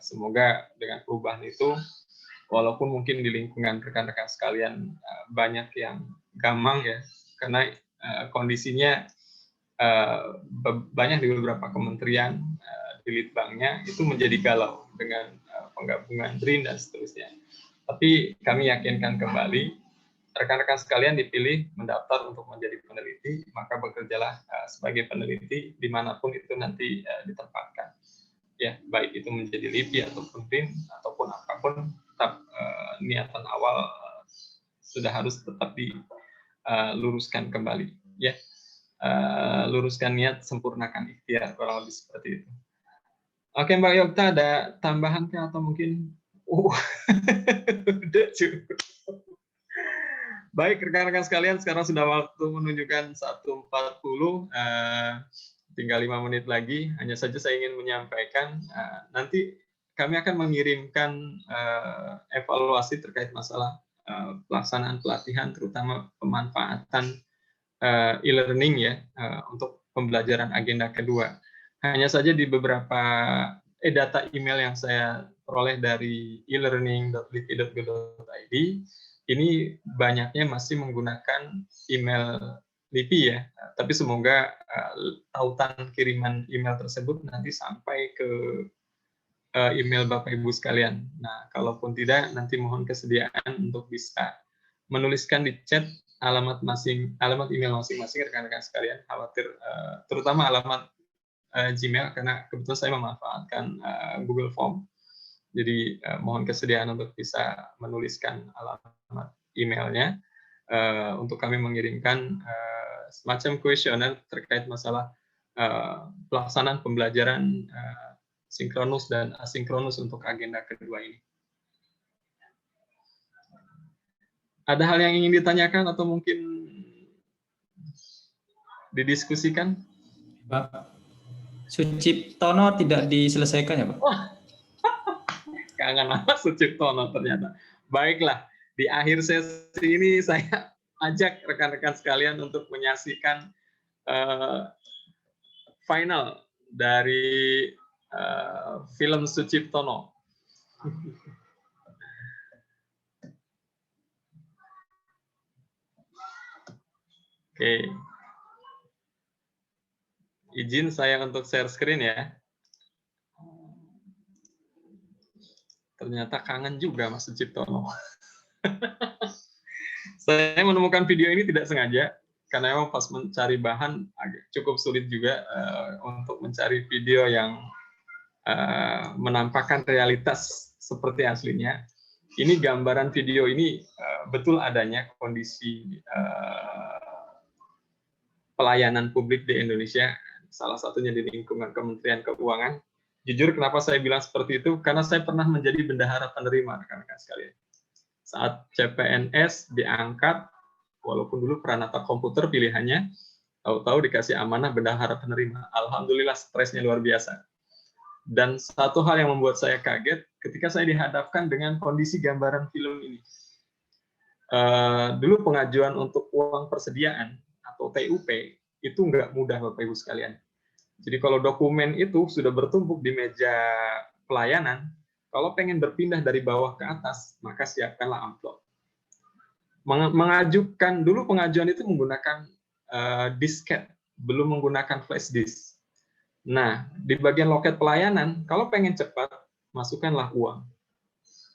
[SPEAKER 2] Semoga dengan perubahan itu, walaupun mungkin di lingkungan rekan-rekan sekalian banyak yang gamang ya, karena kondisinya banyak di beberapa kementerian di litbangnya itu menjadi galau dengan penggabungan BRIN dan seterusnya. Tapi kami yakinkan kembali, rekan-rekan sekalian dipilih mendaftar untuk menjadi peneliti, maka bekerjalah sebagai peneliti dimanapun itu nanti ditempatkan. Ya, baik itu menjadi LIPI ataupun BRIN ataupun apapun, tetap niatan awal sudah harus tetap diluruskan kembali. Ya, luruskan niat, sempurnakan ikhtiar, kurang lebih seperti itu. Oke, Mbak Yokta, ada tambahan kah atau mungkin? Udah cukup. Baik, rekan-rekan sekalian, sekarang sudah waktu menunjukkan 1.40. Tinggal 5 menit lagi. Hanya saja saya ingin menyampaikan, nanti kami akan mengirimkan evaluasi terkait masalah pelaksanaan pelatihan, terutama pemanfaatan e-learning ya, untuk pembelajaran agenda kedua. Hanya saja di beberapa data email yang saya peroleh dari elearning.lipi.go.id, ini banyaknya masih menggunakan email LIPI ya, tapi semoga tautan kiriman email tersebut nanti sampai ke email Bapak Ibu sekalian. Nah, kalaupun tidak, nanti mohon kesediaan untuk bisa menuliskan di chat alamat email masing-masing rekan-rekan sekalian, khawatir terutama alamat Gmail, karena kebetulan saya memanfaatkan Google Form. Jadi mohon kesediaan untuk bisa menuliskan alamat emailnya untuk kami mengirimkan semacam kuesioner terkait masalah pelaksanaan pembelajaran sinkronus dan asinkronus untuk agenda kedua ini. Ada hal yang ingin ditanyakan atau mungkin didiskusikan?
[SPEAKER 5] Pak, Suciptono tidak diselesaikan ya Pak?
[SPEAKER 2] Kangen sama Suciptono ternyata. Baiklah, di akhir sesi ini saya ajak rekan-rekan sekalian untuk menyaksikan final dari film Suciptono. Oke. Izin saya untuk share screen ya. Ternyata kangen juga Mas Suciptono. Saya menemukan video ini tidak sengaja, karena memang pas mencari bahan cukup sulit juga untuk mencari video yang menampakkan realitas seperti aslinya. Ini gambaran video ini betul adanya kondisi pelayanan publik di Indonesia, salah satunya di lingkungan Kementerian Keuangan. Jujur, kenapa saya bilang seperti itu? Karena saya pernah menjadi bendahara penerima, rekan-rekan sekalian. Saat CPNS diangkat, walaupun dulu Pranata Komputer pilihannya, tahu-tahu dikasih amanah bendahara penerima. Alhamdulillah, stresnya luar biasa. Dan satu hal yang membuat saya kaget, ketika saya dihadapkan dengan kondisi gambaran film ini. Dulu pengajuan untuk uang persediaan, atau TUP, itu nggak mudah, Bapak Ibu sekalian. Jadi kalau dokumen itu sudah bertumpuk di meja pelayanan, kalau pengen berpindah dari bawah ke atas, maka siapkanlah amplop. Mengajukan, dulu pengajuan itu menggunakan disket, belum menggunakan flash disk. Nah, di bagian loket pelayanan, kalau pengen cepat, masukkanlah uang.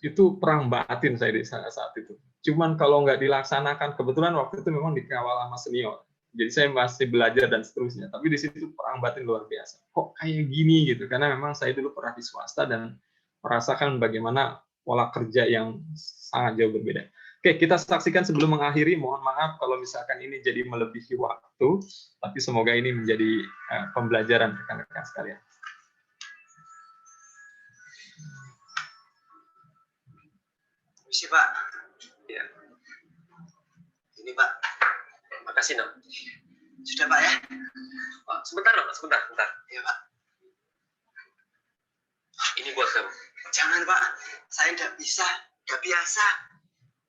[SPEAKER 2] Itu perang batin saya di saat itu. Cuman kalau nggak dilaksanakan, kebetulan waktu itu memang dikawal sama senior. Jadi saya masih belajar dan seterusnya. Tapi di situ perang batin luar biasa. Kok kayak gini gitu? Karena memang saya dulu pernah di swasta dan merasakan bagaimana pola kerja yang sangat jauh berbeda. Oke, kita saksikan sebelum mengakhiri. Mohon maaf kalau misalkan ini jadi melebihi waktu, tapi semoga ini menjadi pembelajaran rekan-rekan sekalian.
[SPEAKER 7] Misi Pak. Ya. Ini Pak. Makasih, Nok. Sudah, Pak, ya? Oh, sebentar, Nok. Sebentar. Iya, Pak. Ini buat kamu. Jangan, Pak. Saya tidak bisa. Tidak biasa.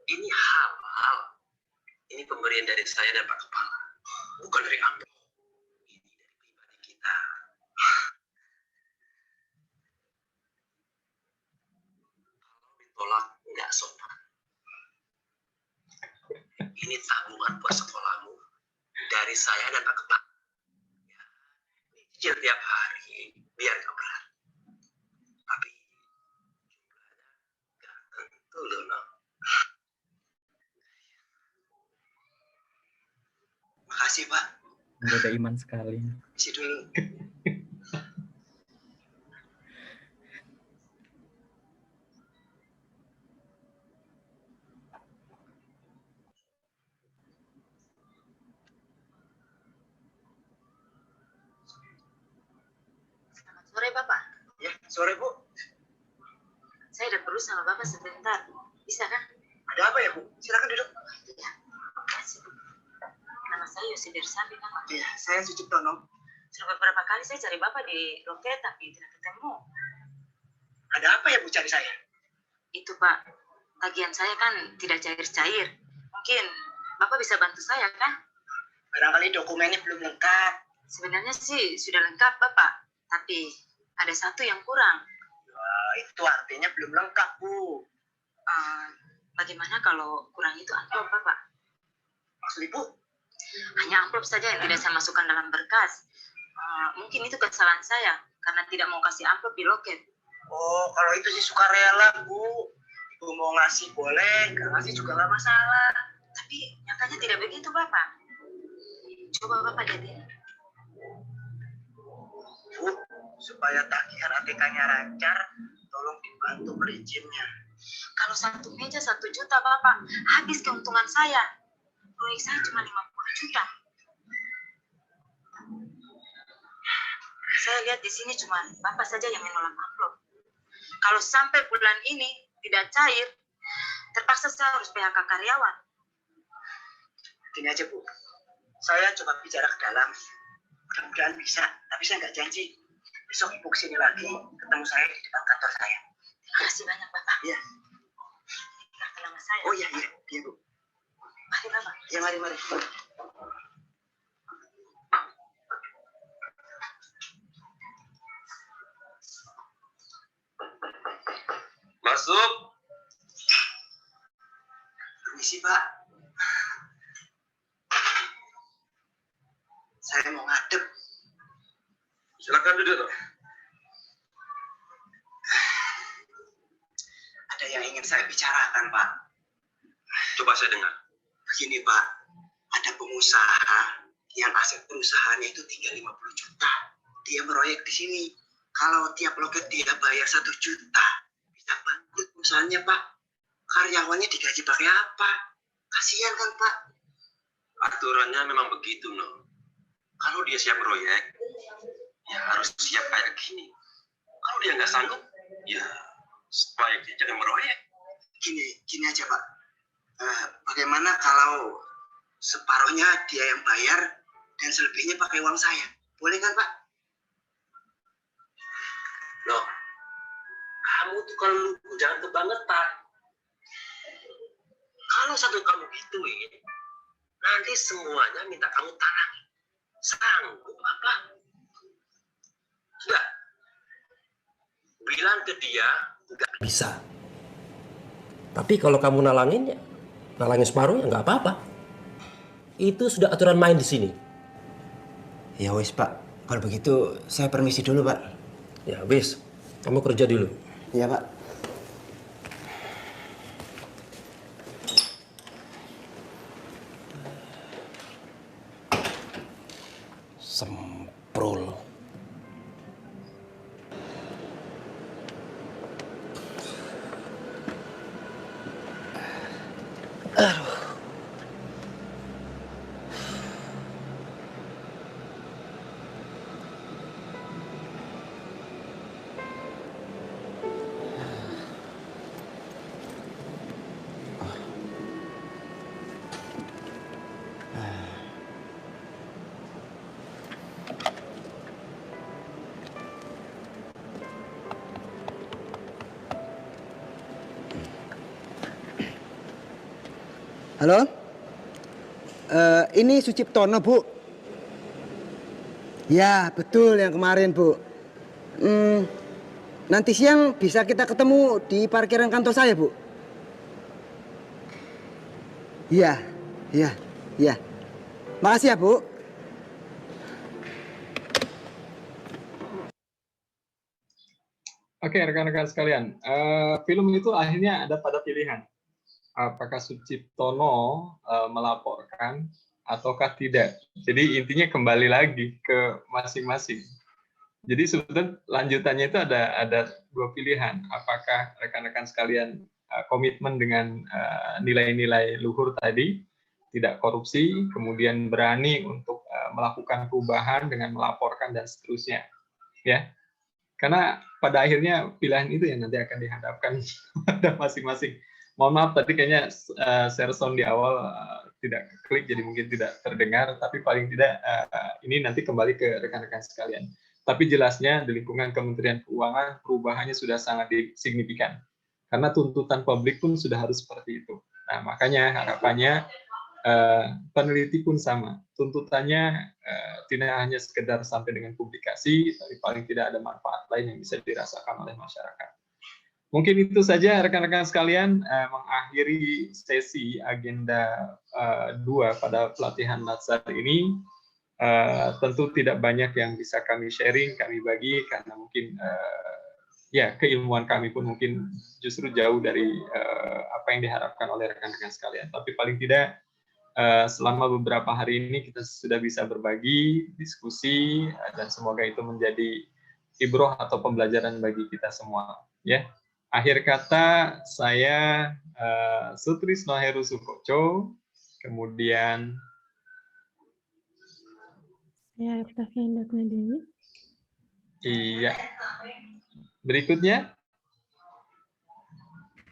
[SPEAKER 7] Ini halal. Ini pemberian dari saya dan Pak Kepala. Bukan dari amplop. Ini dari pribadi kita. Kalau ditolak, nggak sopan. Ini tabungan buat sekolahmu dari saya dan Pak Kepala. Ya, ini cicil tiap hari biar nggak berat. Tapi jumlahnya nggak tentu loh, Nok. Makasih Pak.
[SPEAKER 1] Beda iman sekali.
[SPEAKER 7] Isi dulu.
[SPEAKER 8] Sore Bapak.
[SPEAKER 7] Ya, sore Bu.
[SPEAKER 8] Saya ada perlu sama Bapak sebentar. Bisa kan?
[SPEAKER 7] Ada apa ya Bu? Silakan duduk.
[SPEAKER 8] Iya. Makasih Bu. Nama saya Yosi Dersambi Bapak.
[SPEAKER 7] Iya, saya Suciptono.
[SPEAKER 8] Sudah beberapa kali saya cari Bapak di loket tapi tidak ketemu.
[SPEAKER 7] Ada apa ya Bu cari saya?
[SPEAKER 8] Itu Pak, tagihan saya kan tidak cair-cair. Mungkin Bapak bisa bantu saya kan?
[SPEAKER 7] Barangkali dokumennya belum lengkap.
[SPEAKER 8] Sebenarnya sih sudah lengkap Bapak, tapi ada satu yang kurang.
[SPEAKER 7] Wah, itu artinya belum lengkap Bu.
[SPEAKER 8] Bagaimana kalau kurang itu amplop Bapak?
[SPEAKER 7] Maksud Ibu?
[SPEAKER 8] Hanya amplop saja yang tidak saya masukkan dalam berkas. Mungkin itu kesalahan saya karena tidak mau kasih amplop di loket.
[SPEAKER 7] Oh, kalau itu sih sukarela Bu. Ibu mau ngasih boleh, nggak ngasih juga nggak masalah.
[SPEAKER 8] Tapi Tapi nyatanya tidak begitu, Bapak. Coba Bapak lihat ini.
[SPEAKER 7] Bu, supaya tagihan ATK-nya lancar, tolong dibantu perizinnya.
[SPEAKER 8] Kalau satu meja 1 juta, Bapak, habis keuntungan saya. Proyek saya cuma 50 juta. Saya lihat di sini cuma Bapak saja yang menolak amplop. Kalau sampai bulan ini tidak cair, terpaksa saya harus PHK karyawan.
[SPEAKER 7] Gini aja, Bu. Saya coba bicara ke dalam. Mudah-mudahan bisa, tapi saya nggak janji. Besok Ibu kesini lagi, ketemu saya di depan kantor saya.
[SPEAKER 8] Terima kasih banyak, Bapak.
[SPEAKER 7] Iya.
[SPEAKER 8] Kartu nama saya.
[SPEAKER 7] Oh iya, iya, iya, Bu.
[SPEAKER 8] Mari, Bapak.
[SPEAKER 7] Ya, mari, mari.
[SPEAKER 9] Masuk.
[SPEAKER 7] Permisi, Pak. Saya mau ngadep.
[SPEAKER 9] Silakan duduk.
[SPEAKER 7] Ada yang ingin saya bicarakan, Pak.
[SPEAKER 9] Coba saya dengar.
[SPEAKER 7] Begini, Pak. Ada pengusaha yang aset perusahaannya itu tinggal 50 juta. Dia meroyek di sini. Kalau tiap loket dia bayar 1 juta, bisa bangkrut perusahaannya, Pak. Karyawannya digaji pakai apa? Kasihan kan, Pak?
[SPEAKER 9] Aturannya memang begitu, no. Kalau dia siap proyek, ya harus siap kayak gini. Kalau dia nggak sanggup, ya sebaiknya jangan meroyek.
[SPEAKER 7] Gini aja, Pak. Bagaimana kalau separuhnya dia yang bayar dan selebihnya pakai uang saya? Boleh kan, Pak?
[SPEAKER 9] Loh, kamu tuh kalau lugu jangan kebangetan. Kalau satu kamu gituin, nanti semuanya minta kamu talangin. Sanggup apa? Sudah. Bilang ke dia, enggak
[SPEAKER 10] bisa. Tapi kalau kamu nalangin ya, nalangin separuh ya nggak apa-apa. Itu sudah aturan main di sini.
[SPEAKER 11] Ya wis, Pak. Kalau begitu saya permisi dulu, Pak.
[SPEAKER 10] Ya wis, kamu kerja dulu.
[SPEAKER 11] Iya, Pak.
[SPEAKER 10] Semprul.
[SPEAKER 11] Halo? Ini Suciptono, Bu. Ya, betul yang kemarin, Bu. Nanti siang bisa kita ketemu di parkiran kantor saya, Bu. Iya, iya, iya. Makasih ya, Bu.
[SPEAKER 2] Oke, rekan-rekan sekalian, film itu akhirnya ada pada pilihan. Apakah Suciptono melaporkan ataukah tidak. Jadi intinya kembali lagi ke masing-masing. Jadi sebetulnya lanjutannya itu ada 2 pilihan. Apakah rekan-rekan sekalian komitmen dengan nilai-nilai luhur tadi, tidak korupsi, kemudian berani untuk melakukan perubahan dengan melaporkan dan seterusnya, ya. Karena pada akhirnya pilihan itu yang nanti akan dihadapkan pada masing-masing. Mohon maaf tadi kayaknya share sound di awal tidak klik jadi mungkin tidak terdengar, tapi paling tidak ini nanti kembali ke rekan-rekan sekalian. Tapi jelasnya di lingkungan Kementerian Keuangan perubahannya sudah sangat signifikan. Karena tuntutan publik pun sudah harus seperti itu. Nah, makanya harapannya peneliti pun sama. Tuntutannya tidak hanya sekedar sampai dengan publikasi, tapi paling tidak ada manfaat lain yang bisa dirasakan oleh masyarakat. Mungkin itu saja rekan-rekan sekalian, mengakhiri sesi agenda 2 pada pelatihan Latsar ini. Tentu tidak banyak yang bisa kami sharing, kami bagi, karena mungkin ya keilmuan kami pun mungkin justru jauh dari apa yang diharapkan oleh rekan-rekan sekalian. Tapi paling tidak selama beberapa hari ini kita sudah bisa berbagi, diskusi, dan semoga itu menjadi ibroh atau pembelajaran bagi kita semua. Ya, akhir kata saya Sutrisno Heru Sukoco, kemudian
[SPEAKER 12] Ya, Octavian Dewi.
[SPEAKER 2] Iya. Berikutnya,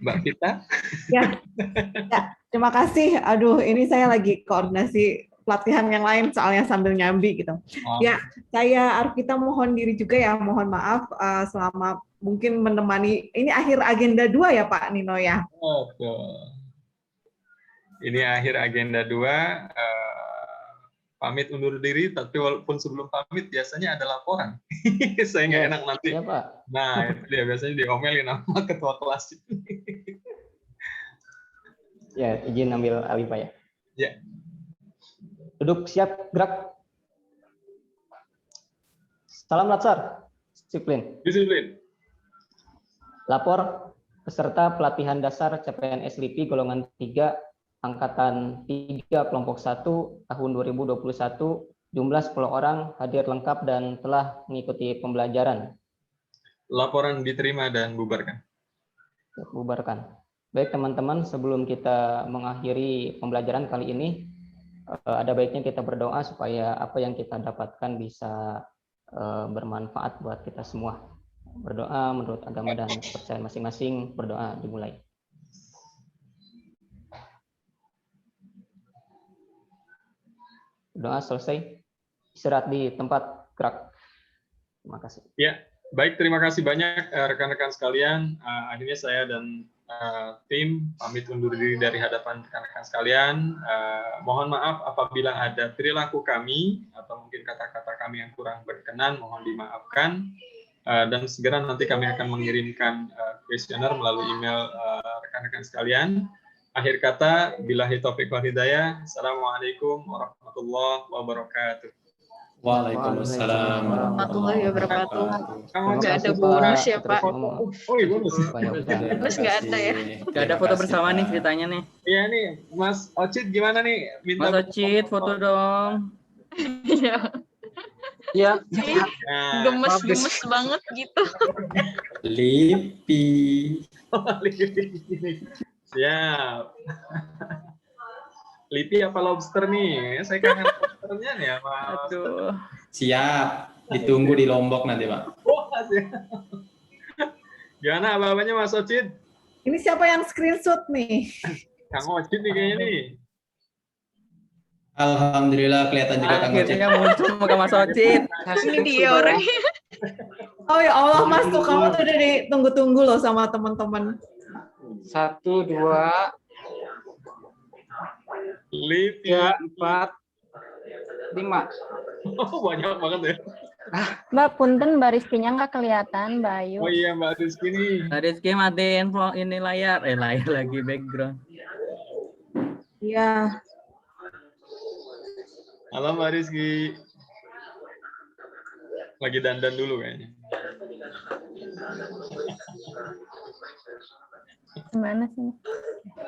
[SPEAKER 2] Mbak Vita.
[SPEAKER 13] Ya, terima kasih. Aduh, ini saya lagi koordinasi pelatihan yang lain soalnya sambil nyambi gitu. Ya, saya Arvita mohon diri juga ya, mohon maaf selama mungkin menemani, ini akhir agenda 2 ya Pak Nino ya?
[SPEAKER 2] Betul. Ini akhir agenda 2. Pamit undur diri, tapi walaupun sebelum pamit biasanya ada laporan. Saya nggak enak nanti.
[SPEAKER 14] Ya, Pak.
[SPEAKER 2] Nah, itu dia biasanya diomelin sama ketua kelas.
[SPEAKER 14] Ya, izin ambil alih Pak ya.
[SPEAKER 2] Ya.
[SPEAKER 14] Duduk siap, gerak. Salam latsar. Disiplin.
[SPEAKER 2] Disiplin.
[SPEAKER 14] Lapor peserta pelatihan dasar CPNS LIPI golongan 3 Angkatan 3 kelompok 1 tahun 2021, jumlah 10 orang hadir lengkap dan telah mengikuti pembelajaran.
[SPEAKER 2] Laporan diterima dan bubarkan.
[SPEAKER 14] Bubarkan. Baik teman-teman, sebelum kita mengakhiri pembelajaran kali ini, ada baiknya kita berdoa supaya apa yang kita dapatkan bisa bermanfaat buat kita semua. Berdoa menurut agama dan kepercayaan masing-masing, berdoa dimulai. Doa selesai, istirahat di tempat, gerak. Terima kasih.
[SPEAKER 2] Ya, baik, terima kasih banyak rekan-rekan sekalian. Akhirnya saya dan tim pamit undur diri dari hadapan rekan-rekan sekalian. Mohon maaf apabila ada perilaku kami atau mungkin kata-kata kami yang kurang berkenan, mohon dimaafkan. Dan segera nanti kami akan mengirimkan kuesioner melalui email rekan-rekan sekalian. Akhir kata, billahi taufiq wal hidayah. Assalamualaikum warahmatullahi wabarakatuh.
[SPEAKER 5] Waalaikumsalam
[SPEAKER 12] warahmatullahi wabarakatuh.
[SPEAKER 2] Nggak
[SPEAKER 12] ada bonus ya Pak?
[SPEAKER 2] Oh iya bonus.
[SPEAKER 12] Bonus nggak ada ya?
[SPEAKER 1] Nggak ada foto bersama nih ceritanya nih.
[SPEAKER 2] Iya nih, Mas Ocit gimana nih?
[SPEAKER 1] Mas Ocit foto dong.
[SPEAKER 12] Iya.
[SPEAKER 2] Nah,
[SPEAKER 12] Gemes banget gitu.
[SPEAKER 5] LIPI.
[SPEAKER 2] Siap. LIPI apa lobster nih? Saya kangen lobsternya nih ya, Mas.
[SPEAKER 1] Aduh.
[SPEAKER 5] Siap. Ditunggu di Lombok nanti, Pak.
[SPEAKER 2] Wah, siap. Gimana abang-abangnya Mas Ocit?
[SPEAKER 13] Ini siapa yang screenshot nih?
[SPEAKER 2] Kang Ocit nih kayaknya nih.
[SPEAKER 5] Alhamdulillah kelihatan juga Kang Ocit.
[SPEAKER 1] Akhirnya muncul muka Mas Ocit.
[SPEAKER 12] Ini dia orangnya.
[SPEAKER 13] Oh ya Allah Mas, tuh kamu tuh udah ditunggu-tunggu loh sama teman-teman.
[SPEAKER 15] 1, 2,
[SPEAKER 2] LIPI
[SPEAKER 15] 3, 4, 5.
[SPEAKER 2] Oh, banyak banget ya.
[SPEAKER 3] Mbak Punten, Mbak Rizky-nya nggak kelihatan, Mbak Ayu.
[SPEAKER 2] Oh iya Mbak Rizky nih.
[SPEAKER 1] Mbak Rizky matiin ini layar. Layar lagi background.
[SPEAKER 13] Iya.
[SPEAKER 2] Halo Mbak Rizky. Lagi dandan dulu kayaknya.
[SPEAKER 3] Gimana sih?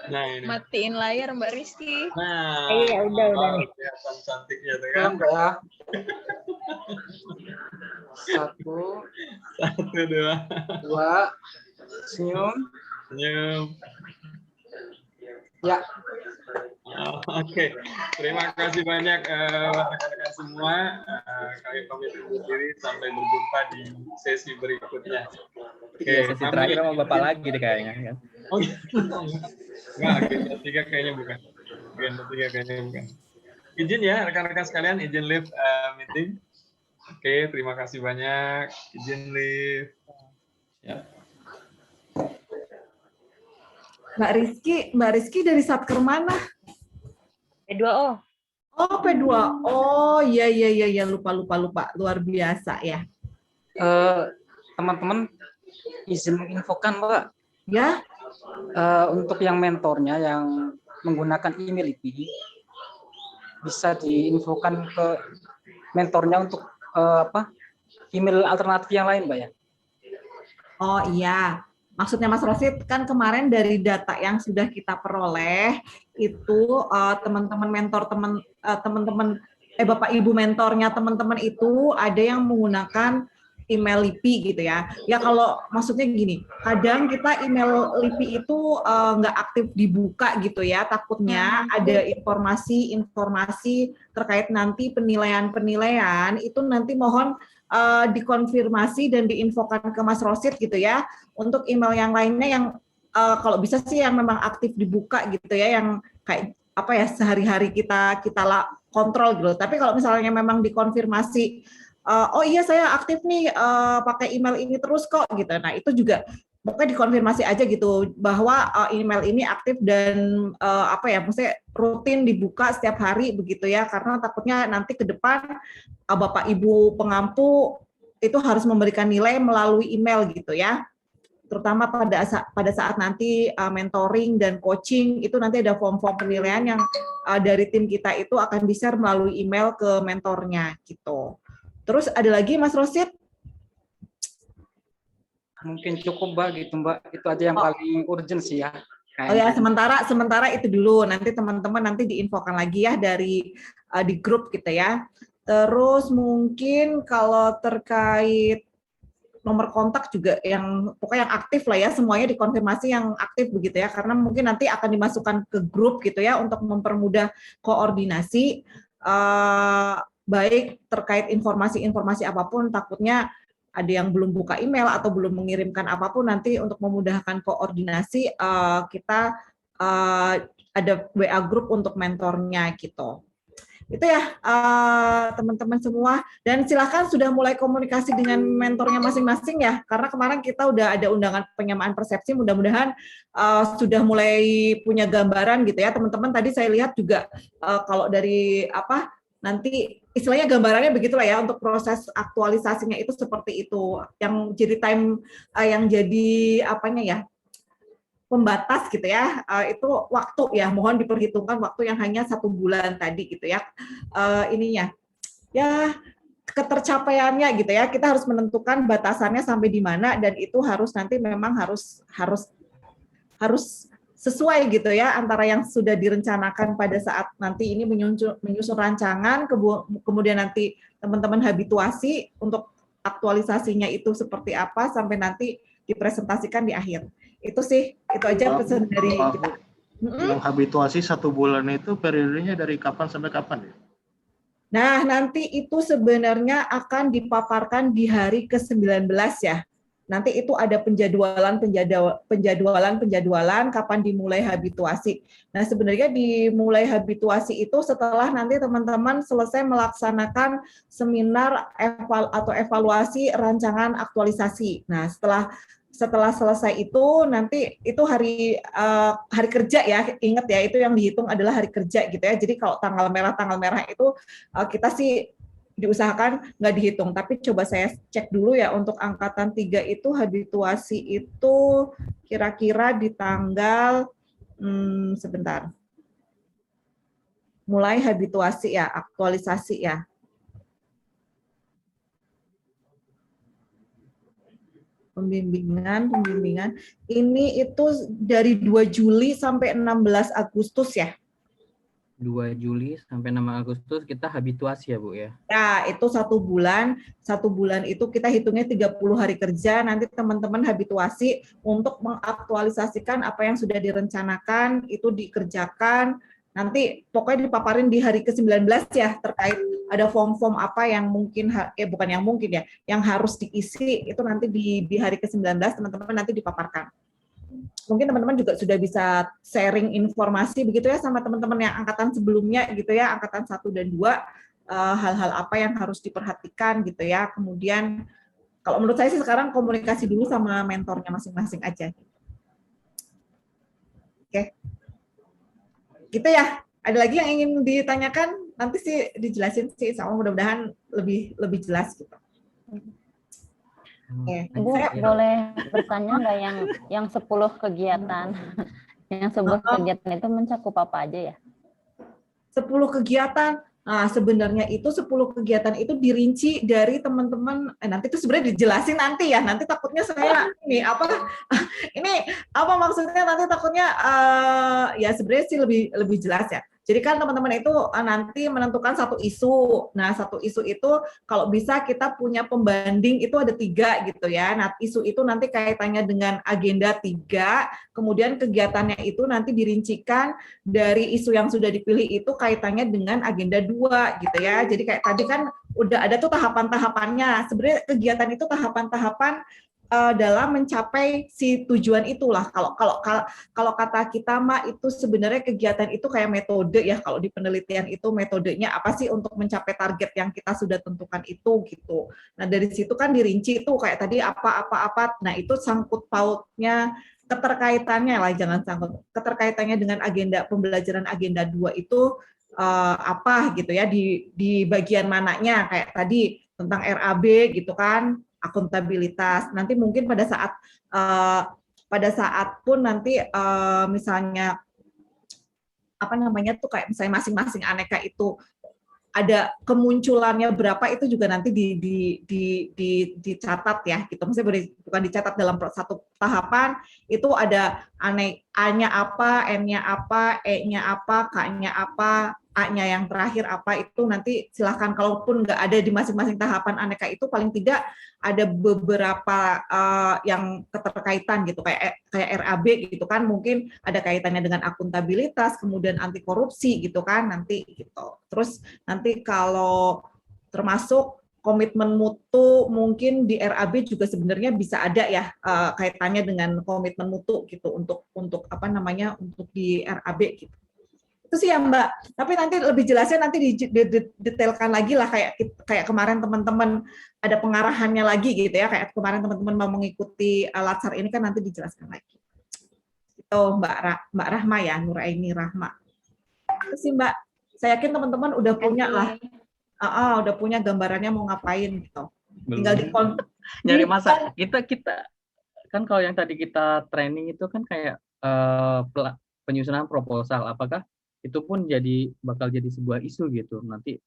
[SPEAKER 2] Nah ini.
[SPEAKER 12] Matiin layar Mbak Rizky.
[SPEAKER 2] Nah.
[SPEAKER 6] Iya udah.
[SPEAKER 2] Kelihatan cantiknya tuh kan.
[SPEAKER 15] Ya. 1,
[SPEAKER 2] 1, 2,
[SPEAKER 15] 2, senyum.
[SPEAKER 2] Senyum.
[SPEAKER 15] Ya.
[SPEAKER 2] Oke, terima kasih banyak rekan-rekan semua. Kami pamit undur diri sampai berjumpa di sesi berikutnya. Oke,
[SPEAKER 1] Sesi terakhir sama Bapak lagi deh kayaknya.
[SPEAKER 2] Oh iya. Nggak, agenda 3 kayaknya bukan. Agenda 3 kayaknya bukan. Izin ya rekan-rekan sekalian, izin live meeting. Oke, terima kasih banyak. Izin live.
[SPEAKER 5] Ya.
[SPEAKER 13] Mbak Rizky dari Satker mana?
[SPEAKER 6] P2O.
[SPEAKER 13] Oh, P2. Oh, iya, lupa. Luar biasa ya.
[SPEAKER 15] Teman-teman izin menginfokan, Mbak.
[SPEAKER 13] Ya.
[SPEAKER 15] Untuk yang mentornya yang menggunakan email LIPI bisa diinfokan ke mentornya untuk email alternatif yang lain, Mbak ya.
[SPEAKER 13] Oh iya. Maksudnya Mas Rosid, kan kemarin dari data yang sudah kita peroleh itu teman-teman mentor teman-teman Bapak Ibu mentornya teman-teman itu ada yang menggunakan email LIPI gitu ya. Ya kalau maksudnya gini, kadang kita email LIPI itu nggak aktif dibuka gitu ya, takutnya ada informasi terkait nanti penilaian itu nanti mohon dikonfirmasi dan diinfokan ke Mas Rosid gitu ya. Untuk email yang lainnya yang kalau bisa sih yang memang aktif dibuka gitu ya, yang kayak apa ya sehari-hari kita kontrol gitu. Tapi kalau misalnya memang dikonfirmasi, oh iya saya aktif nih pakai email ini terus kok gitu. Nah itu juga pokoknya dikonfirmasi aja gitu bahwa email ini aktif dan maksudnya rutin dibuka setiap hari begitu ya, karena takutnya nanti ke depan Bapak Ibu pengampu itu harus memberikan nilai melalui email gitu ya, terutama pada saat nanti mentoring dan coaching itu nanti ada form-form penilaian yang dari tim kita itu akan di-share melalui email ke mentornya gitu. Terus ada lagi Mas Rosid?
[SPEAKER 15] Mungkin cukup Mbak gitu Mbak, itu aja yang paling urgent sih ya.
[SPEAKER 13] Oh ya, sementara itu dulu, nanti teman-teman nanti diinfokan lagi ya dari di grup gitu ya. Terus mungkin kalau terkait nomor kontak juga yang pokoknya yang aktif lah ya, semuanya dikonfirmasi yang aktif begitu ya, karena mungkin nanti akan dimasukkan ke grup gitu ya untuk mempermudah koordinasi baik terkait informasi-informasi apapun, takutnya ada yang belum buka email atau belum mengirimkan apapun, nanti untuk memudahkan koordinasi kita ada WA group untuk mentornya gitu. Itu ya teman-teman semua, dan silakan sudah mulai komunikasi dengan mentornya masing-masing ya, karena kemarin kita udah ada undangan penyamaan persepsi, mudah-mudahan sudah mulai punya gambaran gitu ya teman-teman. Tadi saya lihat juga kalau dari nanti istilahnya gambarannya begitulah ya, untuk proses aktualisasinya itu seperti itu, yang jadi yang jadi pembatas gitu ya, itu waktu ya, mohon diperhitungkan waktu yang hanya 1 bulan tadi gitu ya, ininya ya ketercapaiannya gitu ya, kita harus menentukan batasannya sampai di mana, dan itu harus nanti memang harus sesuai gitu ya antara yang sudah direncanakan pada saat nanti ini menyusun rancangan, kemudian nanti teman-teman habituasi untuk aktualisasinya itu seperti apa sampai nanti dipresentasikan di akhir. Itu sih, itu aja pesan dari kita.
[SPEAKER 16] Yang habituasi 1 bulan itu periodenya dari kapan sampai kapan ya?
[SPEAKER 13] Nah, nanti itu sebenarnya akan dipaparkan di hari ke-19 ya. Nanti itu ada penjadwalan kapan dimulai habituasi. Nah, sebenarnya dimulai habituasi itu setelah nanti teman-teman selesai melaksanakan seminar atau evaluasi rancangan aktualisasi. Nah, setelah selesai itu nanti itu hari kerja ya, ingat ya, itu yang dihitung adalah hari kerja gitu ya. Jadi kalau tanggal merah itu kita sih diusahakan nggak dihitung, tapi coba saya cek dulu ya untuk angkatan 3 itu habituasi itu kira-kira di tanggal sebentar. Mulai habituasi ya, aktualisasi ya. Pembimbingan ini itu dari 2 Juli sampai 16 Agustus ya.
[SPEAKER 1] 2 Juli sampai 6 Agustus kita habituasi ya Bu ya.
[SPEAKER 13] Ya, itu 1 bulan. 1 bulan itu kita hitungnya 30 hari kerja. Nanti teman-teman habituasi untuk mengaktualisasikan apa yang sudah direncanakan, itu dikerjakan. Nanti pokoknya dipaparin di hari ke-19 ya, terkait ada form-form apa yang mungkin, bukan yang mungkin ya, yang harus diisi, itu nanti di hari ke-19 teman-teman nanti dipaparkan. Mungkin teman-teman juga sudah bisa sharing informasi begitu ya sama teman-teman yang angkatan sebelumnya gitu ya, angkatan 1 dan 2, hal-hal apa yang harus diperhatikan gitu ya. Kemudian kalau menurut saya sih sekarang komunikasi dulu sama mentornya masing-masing aja. Oke. Gitu ya. Ada lagi yang ingin ditanyakan? Nanti sih dijelasin sih, sama mudah-mudahan lebih jelas gitu.
[SPEAKER 3] Ibu boleh bertanya nggak yang 10 kegiatan? Yang 10 kegiatan itu mencakup apa aja ya?
[SPEAKER 13] 10 kegiatan, Nah, sebenarnya itu 10 kegiatan itu dirinci dari teman-teman, nanti itu sebenarnya dijelasin nanti ya, nanti takutnya saya ini apa maksudnya nanti takutnya ya sebenarnya sih lebih jelas ya. Jadi kan teman-teman itu nanti menentukan satu isu. Nah, satu isu itu kalau bisa kita punya pembanding itu ada 3 gitu ya. Nah, isu itu nanti kaitannya dengan agenda 3, kemudian kegiatannya itu nanti dirincikan dari isu yang sudah dipilih itu kaitannya dengan agenda 2 gitu ya. Jadi kayak tadi kan udah ada tuh tahapan-tahapannya. Sebenarnya kegiatan itu tahapan-tahapan dalam mencapai si tujuan itulah. Kalau kata kita mah itu sebenarnya kegiatan itu kayak metode ya. Kalau di penelitian itu metodenya apa sih untuk mencapai target yang kita sudah tentukan itu gitu. Nah, dari situ kan dirinci itu kayak tadi apa. Nah, itu sangkut pautnya keterkaitannya lah, jangan sangkut. Keterkaitannya dengan agenda pembelajaran agenda 2 itu apa gitu ya, di bagian mananya kayak tadi tentang RAB gitu kan, akuntabilitas. Nanti mungkin pada saat pun nanti misalnya apa namanya tuh kayak misalnya masing-masing aneka itu ada kemunculannya berapa itu juga nanti dicatat ya gitu. Maksudnya bukan dicatat dalam satu tahapan, itu ada A-nya apa, N-nya apa, E-nya apa, K-nya apa, A-nya yang terakhir apa, itu nanti silahkan, kalaupun nggak ada di masing-masing tahapan aneka itu paling tidak ada beberapa yang keterkaitan gitu kayak RAB gitu kan, mungkin ada kaitannya dengan akuntabilitas, kemudian anti korupsi gitu kan nanti gitu. Terus nanti kalau termasuk komitmen mutu mungkin di RAB juga sebenarnya bisa ada ya kaitannya dengan komitmen mutu gitu untuk apa namanya untuk di RAB gitu. Itu sih ya Mbak, tapi nanti lebih jelasnya nanti didetailkan lagi lah kayak kemarin teman-teman ada pengarahannya lagi gitu ya, kayak kemarin teman-teman mau mengikuti Latsar ini kan nanti dijelaskan lagi. Itu Mbak Rahma ya, Nuraini Rahma. Itu sih Mbak, saya yakin teman-teman udah punya lah, udah punya gambarannya mau ngapain gitu. Tinggal
[SPEAKER 1] nyari masa kita kan kalau yang tadi kita training itu kan kayak penyusunan proposal, apakah itu pun bakal jadi sebuah isu gitu nanti,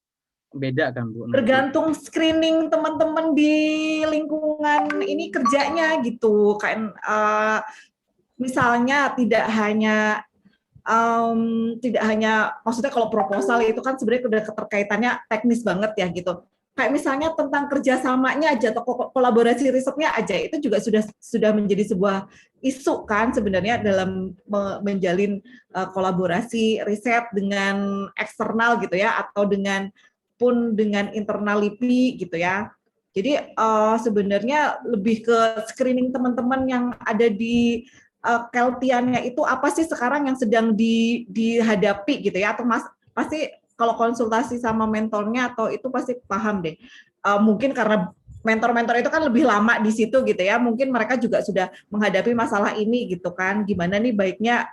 [SPEAKER 1] beda kan Bu?
[SPEAKER 13] Tergantung screening teman-teman di lingkungan ini kerjanya gitu kan, misalnya tidak hanya maksudnya kalau proposal itu kan sebenarnya udah keterkaitannya teknis banget ya gitu. Kayak misalnya tentang kerjasamanya aja atau kolaborasi risetnya aja itu juga sudah menjadi sebuah isu kan sebenarnya dalam menjalin kolaborasi riset dengan eksternal gitu ya, atau dengan internal LIPI gitu ya. Jadi sebenarnya lebih ke screening teman-teman yang ada di keltiannya itu apa sih sekarang yang sedang dihadapi gitu ya, atau pasti kalau konsultasi sama mentornya atau itu pasti paham deh. Mungkin karena mentor-mentor itu kan lebih lama di situ gitu ya, mungkin mereka juga sudah menghadapi masalah ini gitu kan, gimana nih baiknya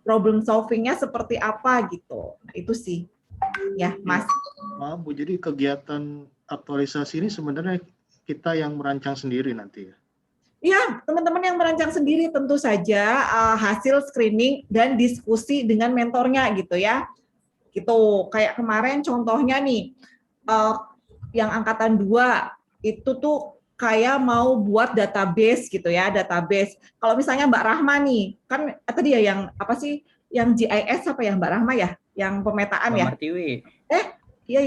[SPEAKER 13] problem solving-nya seperti apa gitu. Nah, itu sih ya Mas.
[SPEAKER 16] Maaf Bu, jadi kegiatan aktualisasi ini sebenarnya kita yang merancang sendiri nanti ya?
[SPEAKER 13] Iya, teman-teman yang merancang sendiri tentu saja hasil screening dan diskusi dengan mentornya gitu ya. Gitu, kayak kemarin contohnya nih, yang angkatan 2 itu tuh kayak mau buat database gitu ya, database. Kalau misalnya Mbak Rahma nih, kan tadi ya yang apa sih, yang GIS apa ya Mbak Rahma ya, yang pemetaan ya?
[SPEAKER 1] Mbak Martiwi.
[SPEAKER 13] Iya,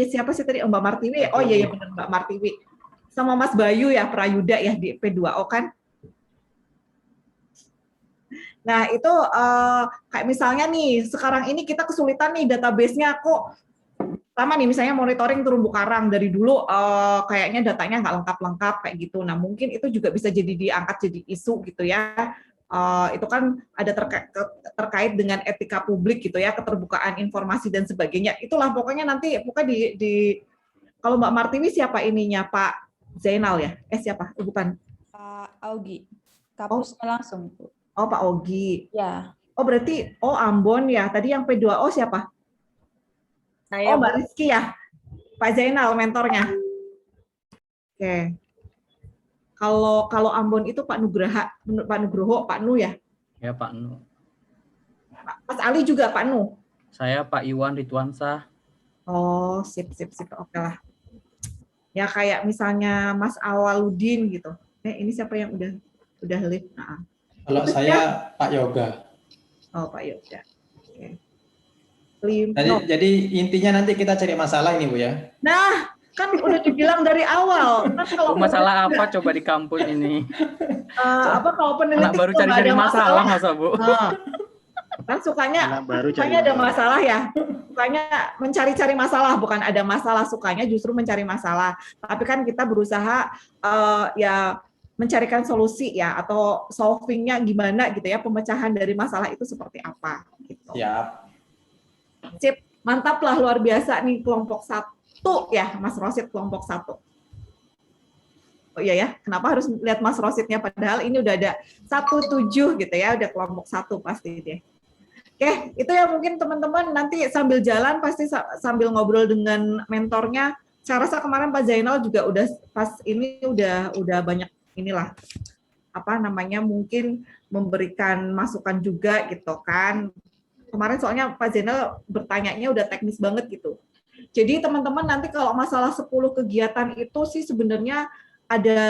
[SPEAKER 13] siapa sih tadi? Mbak Martiwi. Oh iya benar Mbak Martiwi. Sama Mas Bayu ya, Prayuda ya di P2O kan. Nah, itu kayak misalnya nih, sekarang ini kita kesulitan nih database-nya kok. Pertama nih, misalnya monitoring terumbu karang. Dari dulu kayaknya datanya nggak lengkap-lengkap kayak gitu. Nah, mungkin itu juga bisa jadi diangkat jadi isu gitu ya. Itu kan ada terkait dengan etika publik gitu ya, keterbukaan informasi dan sebagainya. Itulah pokoknya nanti kalau Mbak Martiwi siapa ininya, Pak Zainal ya? Siapa? Bukan.
[SPEAKER 4] Pak Augi. Kapusnya langsung.
[SPEAKER 13] Oh, Pak Ogi.
[SPEAKER 4] Ya.
[SPEAKER 13] Oh, berarti Ambon ya. Tadi yang P2O siapa?
[SPEAKER 6] Saya,
[SPEAKER 13] Mbak Rizky ya. Pak Zainal mentornya. Oke. Kalau Ambon itu Pak Nugroho, Pak Nu ya?
[SPEAKER 1] Ya, Pak Nu.
[SPEAKER 13] Mas Ali juga Pak Nu.
[SPEAKER 1] Saya Pak Iwan Ridwansyah.
[SPEAKER 13] Oh, sip. Oke lah. Ya kayak misalnya Mas Awaludin gitu. Ini siapa yang udah live? Nah.
[SPEAKER 5] Kalau
[SPEAKER 13] Itu
[SPEAKER 5] saya Pak Yoga.
[SPEAKER 13] Oh, Pak Yoga. Oke.
[SPEAKER 5] Jadi intinya nanti kita cari masalah ini, Bu ya.
[SPEAKER 13] Nah, kan udah dibilang dari awal. Kan kalau
[SPEAKER 1] masalah apa coba di kampus ini?
[SPEAKER 13] Kalau peneliti
[SPEAKER 1] anak baru cari masalah masa, Bu?
[SPEAKER 13] Kan sukanya ada masalah ya. Sukanya mencari-cari masalah, bukan ada masalah, sukanya justru mencari masalah. Tapi kan kita berusaha ya mencarikan solusi ya, atau solvingnya gimana gitu ya, pemecahan dari masalah itu seperti apa gitu.
[SPEAKER 5] Siap.
[SPEAKER 13] Sip, mantap lah, luar biasa nih kelompok 1 ya, Mas Rosid kelompok 1. Oh iya ya, kenapa harus lihat Mas Rosidnya, padahal ini udah ada 17 gitu ya, udah kelompok 1 pasti deh. Oke, itu ya mungkin teman-teman nanti sambil jalan pasti sambil ngobrol dengan mentornya. Saya rasa kemarin Pak Zainal juga udah pas ini udah banyak inilah mungkin memberikan masukan juga gitu kan. Kemarin soalnya Pak Zainal bertanyanya udah teknis banget gitu. Jadi teman-teman nanti kalau masalah 10 kegiatan itu sih sebenarnya ada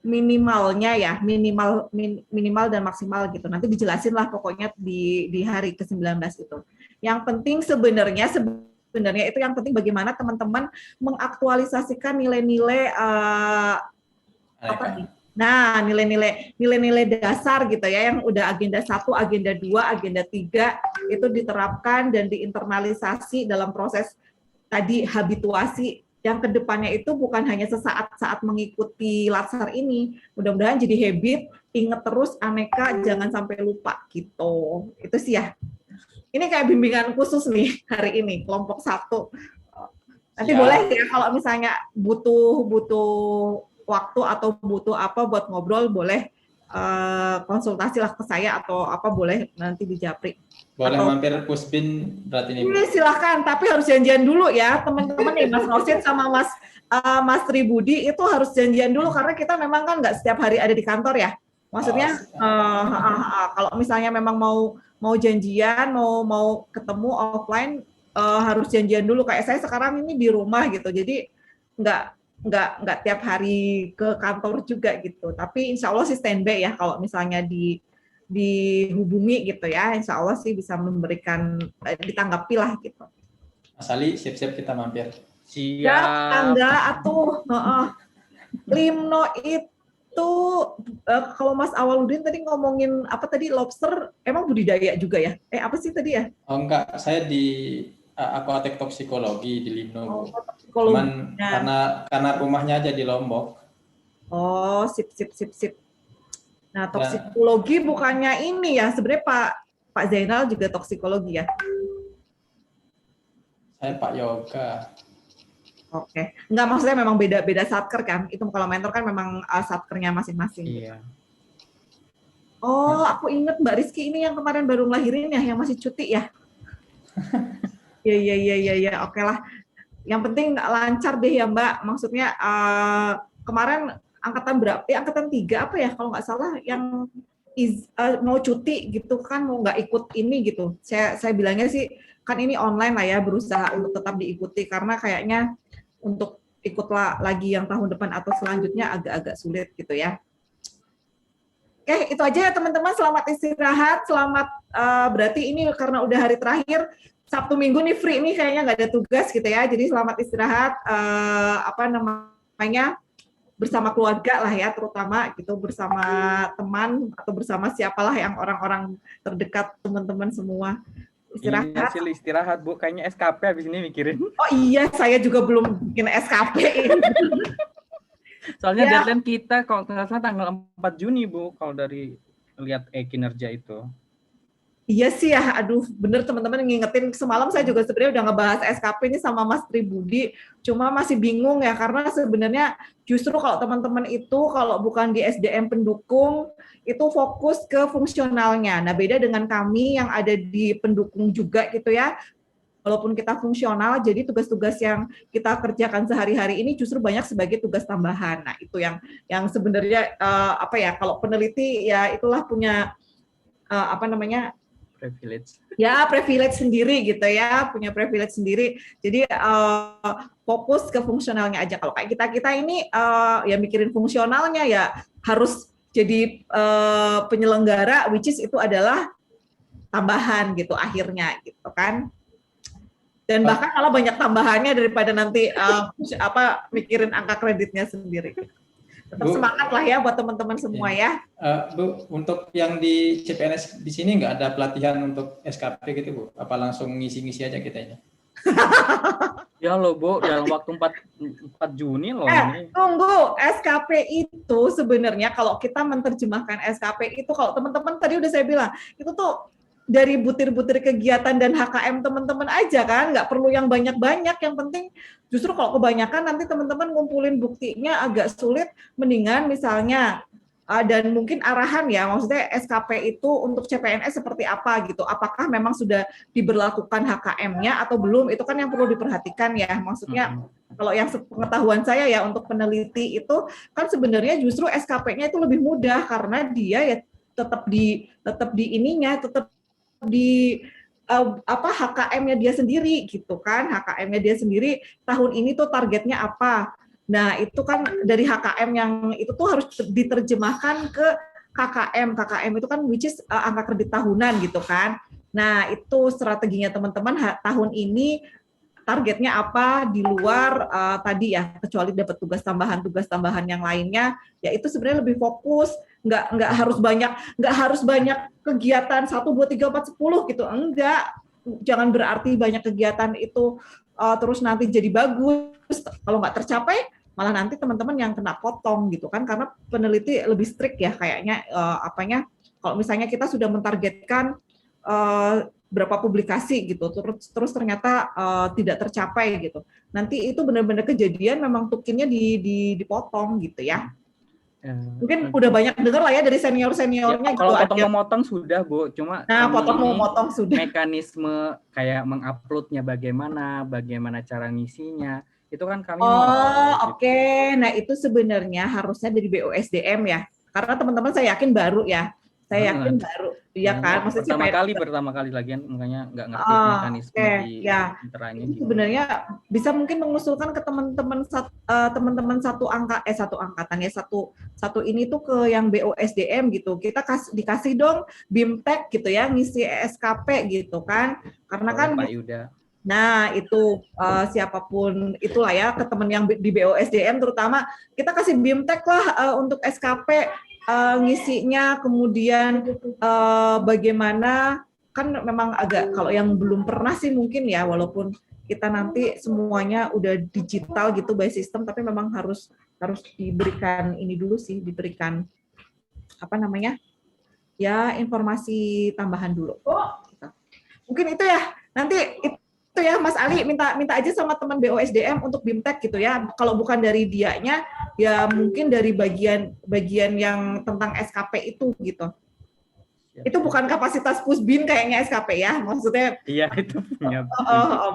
[SPEAKER 13] minimalnya ya, minimal dan maksimal gitu. Nanti dijelasin lah pokoknya di hari ke-19 itu. Yang penting sebenarnya itu yang penting bagaimana teman-teman mengaktualisasikan nilai-nilai Nah, nilai-nilai dasar gitu ya, yang udah agenda 1, agenda 2, agenda 3 itu diterapkan dan diinternalisasi dalam proses tadi habituasi yang kedepannya itu bukan hanya sesaat saat mengikuti latsar ini, mudah-mudahan jadi habit, inget terus aneka, jangan sampai lupa gitu. Itu sih ya. Ini kayak bimbingan khusus nih hari ini, kelompok 1. Nanti boleh ya kalau misalnya butuh waktu atau butuh apa buat ngobrol, boleh konsultasi lah ke saya atau apa, boleh nanti di Japri.
[SPEAKER 5] Boleh mampir Pusbin berarti ini.
[SPEAKER 13] Silahkan, tapi harus janjian dulu ya teman-teman nih, Mas Rosid sama Mas Tribudi itu harus janjian dulu karena kita memang kan nggak setiap hari ada di kantor ya. Maksudnya kalau misalnya memang mau janjian, mau ketemu offline harus janjian dulu. Kayak saya sekarang ini di rumah gitu, jadi nggak tiap hari ke kantor juga gitu, tapi insya Allah sih standby ya kalau misalnya dihubungi gitu ya, insya Allah sih bisa memberikan ditanggapi lah gitu.
[SPEAKER 5] Mas Ali, siap-siap kita mampir.
[SPEAKER 1] Siap.
[SPEAKER 13] Tangga atuh. Limno itu kalau Mas Awaludin tadi ngomongin apa tadi, lobster emang budidaya juga ya? Apa sih tadi ya?
[SPEAKER 5] Oh enggak, saya di akuatik toksikologi di Limno. Cuman karena rumahnya aja di Lombok.
[SPEAKER 13] Oh, sip. Nah, toksikologi bukannya ini ya, sebenarnya Pak Zainal juga toksikologi ya?
[SPEAKER 5] Saya Pak Yoga.
[SPEAKER 13] Oke. Enggak, maksudnya memang beda satker kan? Itu kalau mentor kan memang satkernya masing-masing.
[SPEAKER 1] Iya.
[SPEAKER 13] Oh, aku inget Mbak Rizky ini yang kemarin baru ngelahirin ya, yang masih cuti ya? Iya. Oke lah. Yang penting lancar deh ya Mbak. Maksudnya kemarin angkatan berapa? Angkatan 3 apa ya kalau nggak salah yang mau cuti gitu kan, mau nggak ikut ini gitu. Saya bilangnya sih kan ini online lah ya, berusaha untuk tetap diikuti karena kayaknya untuk ikutlah lagi yang tahun depan atau selanjutnya agak-agak sulit gitu ya. Oke, itu aja ya teman-teman. Selamat istirahat. Selamat berarti ini karena udah hari terakhir. Sabtu Minggu nih free nih, kayaknya nggak ada tugas gitu ya. Jadi selamat istirahat, bersama keluarga lah ya, terutama gitu, bersama teman atau bersama siapalah yang orang-orang terdekat teman-teman semua. Istirahat.
[SPEAKER 1] Ini hasil istirahat Bu, kayaknya SKP habis ini mikirin.
[SPEAKER 13] Oh iya, saya juga belum bikin SKP.
[SPEAKER 1] Soalnya deadline kita kalau nggak salah tanggal 4 Juni Bu, kalau dari lihat kinerja itu.
[SPEAKER 13] Iya sih ya, aduh bener teman-teman ngingetin, semalam saya juga sebenarnya udah ngebahas SKP ini sama Mas Tribudi, cuma masih bingung ya, karena sebenarnya justru kalau teman-teman itu kalau bukan di SDM pendukung, itu fokus ke fungsionalnya. Nah beda dengan kami yang ada di pendukung juga gitu ya, walaupun kita fungsional, jadi tugas-tugas yang kita kerjakan sehari-hari ini justru banyak sebagai tugas tambahan. Nah itu yang sebenarnya kalau peneliti ya itulah punya
[SPEAKER 1] Privilege.
[SPEAKER 13] Ya, privilege sendiri gitu ya, punya privilege sendiri. Jadi fokus ke fungsionalnya aja. Kalau kayak kita ini ya mikirin fungsionalnya ya harus jadi penyelenggara, which is itu adalah tambahan gitu akhirnya gitu kan. Dan bahkan kalau banyak tambahannya daripada nanti mikirin angka kreditnya sendiri. Tetap semangat lah ya buat teman-teman semua ya.
[SPEAKER 5] Bu, untuk yang di CPNS di sini nggak ada pelatihan untuk SKP gitu Bu? Apa langsung ngisi-ngisi aja kita ini?
[SPEAKER 1] Ya loh Bu, dalam waktu 4 Juni loh ini.
[SPEAKER 13] Tunggu, SKP itu sebenarnya kalau kita menerjemahkan SKP itu, kalau teman-teman tadi udah saya bilang, itu tuh dari butir-butir kegiatan dan HKM teman-teman aja kan, nggak perlu yang banyak-banyak, yang penting justru kalau kebanyakan nanti teman-teman ngumpulin buktinya agak sulit, mendingan misalnya dan mungkin arahan ya, maksudnya SKP itu untuk CPNS seperti apa gitu, apakah memang sudah diberlakukan HKM-nya atau belum, itu kan yang perlu diperhatikan ya, maksudnya kalau yang pengetahuan saya ya untuk peneliti itu kan sebenarnya justru SKP-nya itu lebih mudah karena dia ya tetap di ininya, tetap di HKM-nya dia sendiri gitu kan, HKM-nya dia sendiri tahun ini tuh targetnya apa. Nah itu kan dari HKM yang itu tuh harus diterjemahkan ke KKM. KKM itu kan which is angka kredit tahunan gitu kan. Nah itu strateginya teman-teman tahun ini targetnya apa di luar tadi ya, kecuali dapat tugas tambahan yang lainnya, ya itu sebenarnya lebih fokus, nggak harus banyak kegiatan 1, 2, 3, 4, 10 gitu, enggak, jangan berarti banyak kegiatan itu terus nanti jadi bagus, kalau nggak tercapai malah nanti teman-teman yang kena potong gitu kan, karena peneliti lebih strict ya kayaknya kalau misalnya kita sudah mentargetkan berapa publikasi gitu, terus ternyata tidak tercapai gitu. Nanti itu benar-benar kejadian memang tukinnya dipotong gitu ya. Mungkin udah banyak dengar lah ya dari senior-seniornya.
[SPEAKER 1] Ya, kalau potong memotong sudah Bu, cuma
[SPEAKER 13] potong memotong sudah.
[SPEAKER 1] Mekanisme kayak menguploadnya bagaimana cara ngisinya, itu kan kami.
[SPEAKER 13] Oke. Nah itu sebenarnya harusnya dari BUSDM ya, karena teman-teman saya yakin baru ya. Saya yakin baru, iya kan? Maksudnya
[SPEAKER 1] pertama kali lagian, makanya nggak ngerti mekanisme di interanya.
[SPEAKER 13] Sebenarnya bisa mungkin mengusulkan ke teman-teman satu angkatan ya, satu ini tuh ke yang BUSDM gitu. Kita dikasih dong BIMTEK gitu ya, ngisi SKP gitu kan? Karena kan.
[SPEAKER 1] Pak Yuda.
[SPEAKER 13] Nah itu siapapun itulah ya, ke teman yang di BUSDM terutama kita kasih BIMTEK lah untuk SKP. Ngisinya, kemudian bagaimana, kan memang agak, kalau yang belum pernah sih mungkin ya, walaupun kita nanti semuanya udah digital gitu by system, tapi memang harus diberikan ini dulu sih, diberikan ya informasi tambahan dulu. Mungkin itu ya, nanti itu ya Mas Ali, minta aja sama teman BUSDM untuk BIMTEK gitu ya. Kalau bukan dari dianya, ya mungkin dari bagian yang tentang SKP itu gitu. Itu bukan kapasitas Pusbin kayaknya SKP ya, maksudnya.
[SPEAKER 1] Iya, itu punya.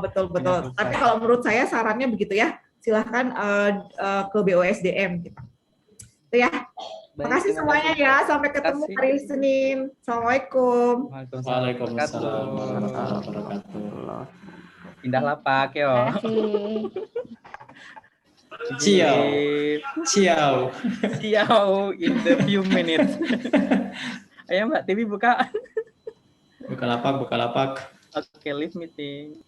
[SPEAKER 13] Betul. Tapi kalau menurut saya sarannya begitu ya, silahkan ke BUSDM gitu. Itu ya. Terima kasih semuanya ya, sampai ketemu hari Senin. Assalamualaikum.
[SPEAKER 5] Waalaikumsalam warahmatullahi wabarakatuh.
[SPEAKER 1] Indah lapak yo.
[SPEAKER 5] Ciao
[SPEAKER 1] in the few minutes. Ayo Mbak TV buka.
[SPEAKER 5] Buka lapak.
[SPEAKER 1] Oke, live meeting.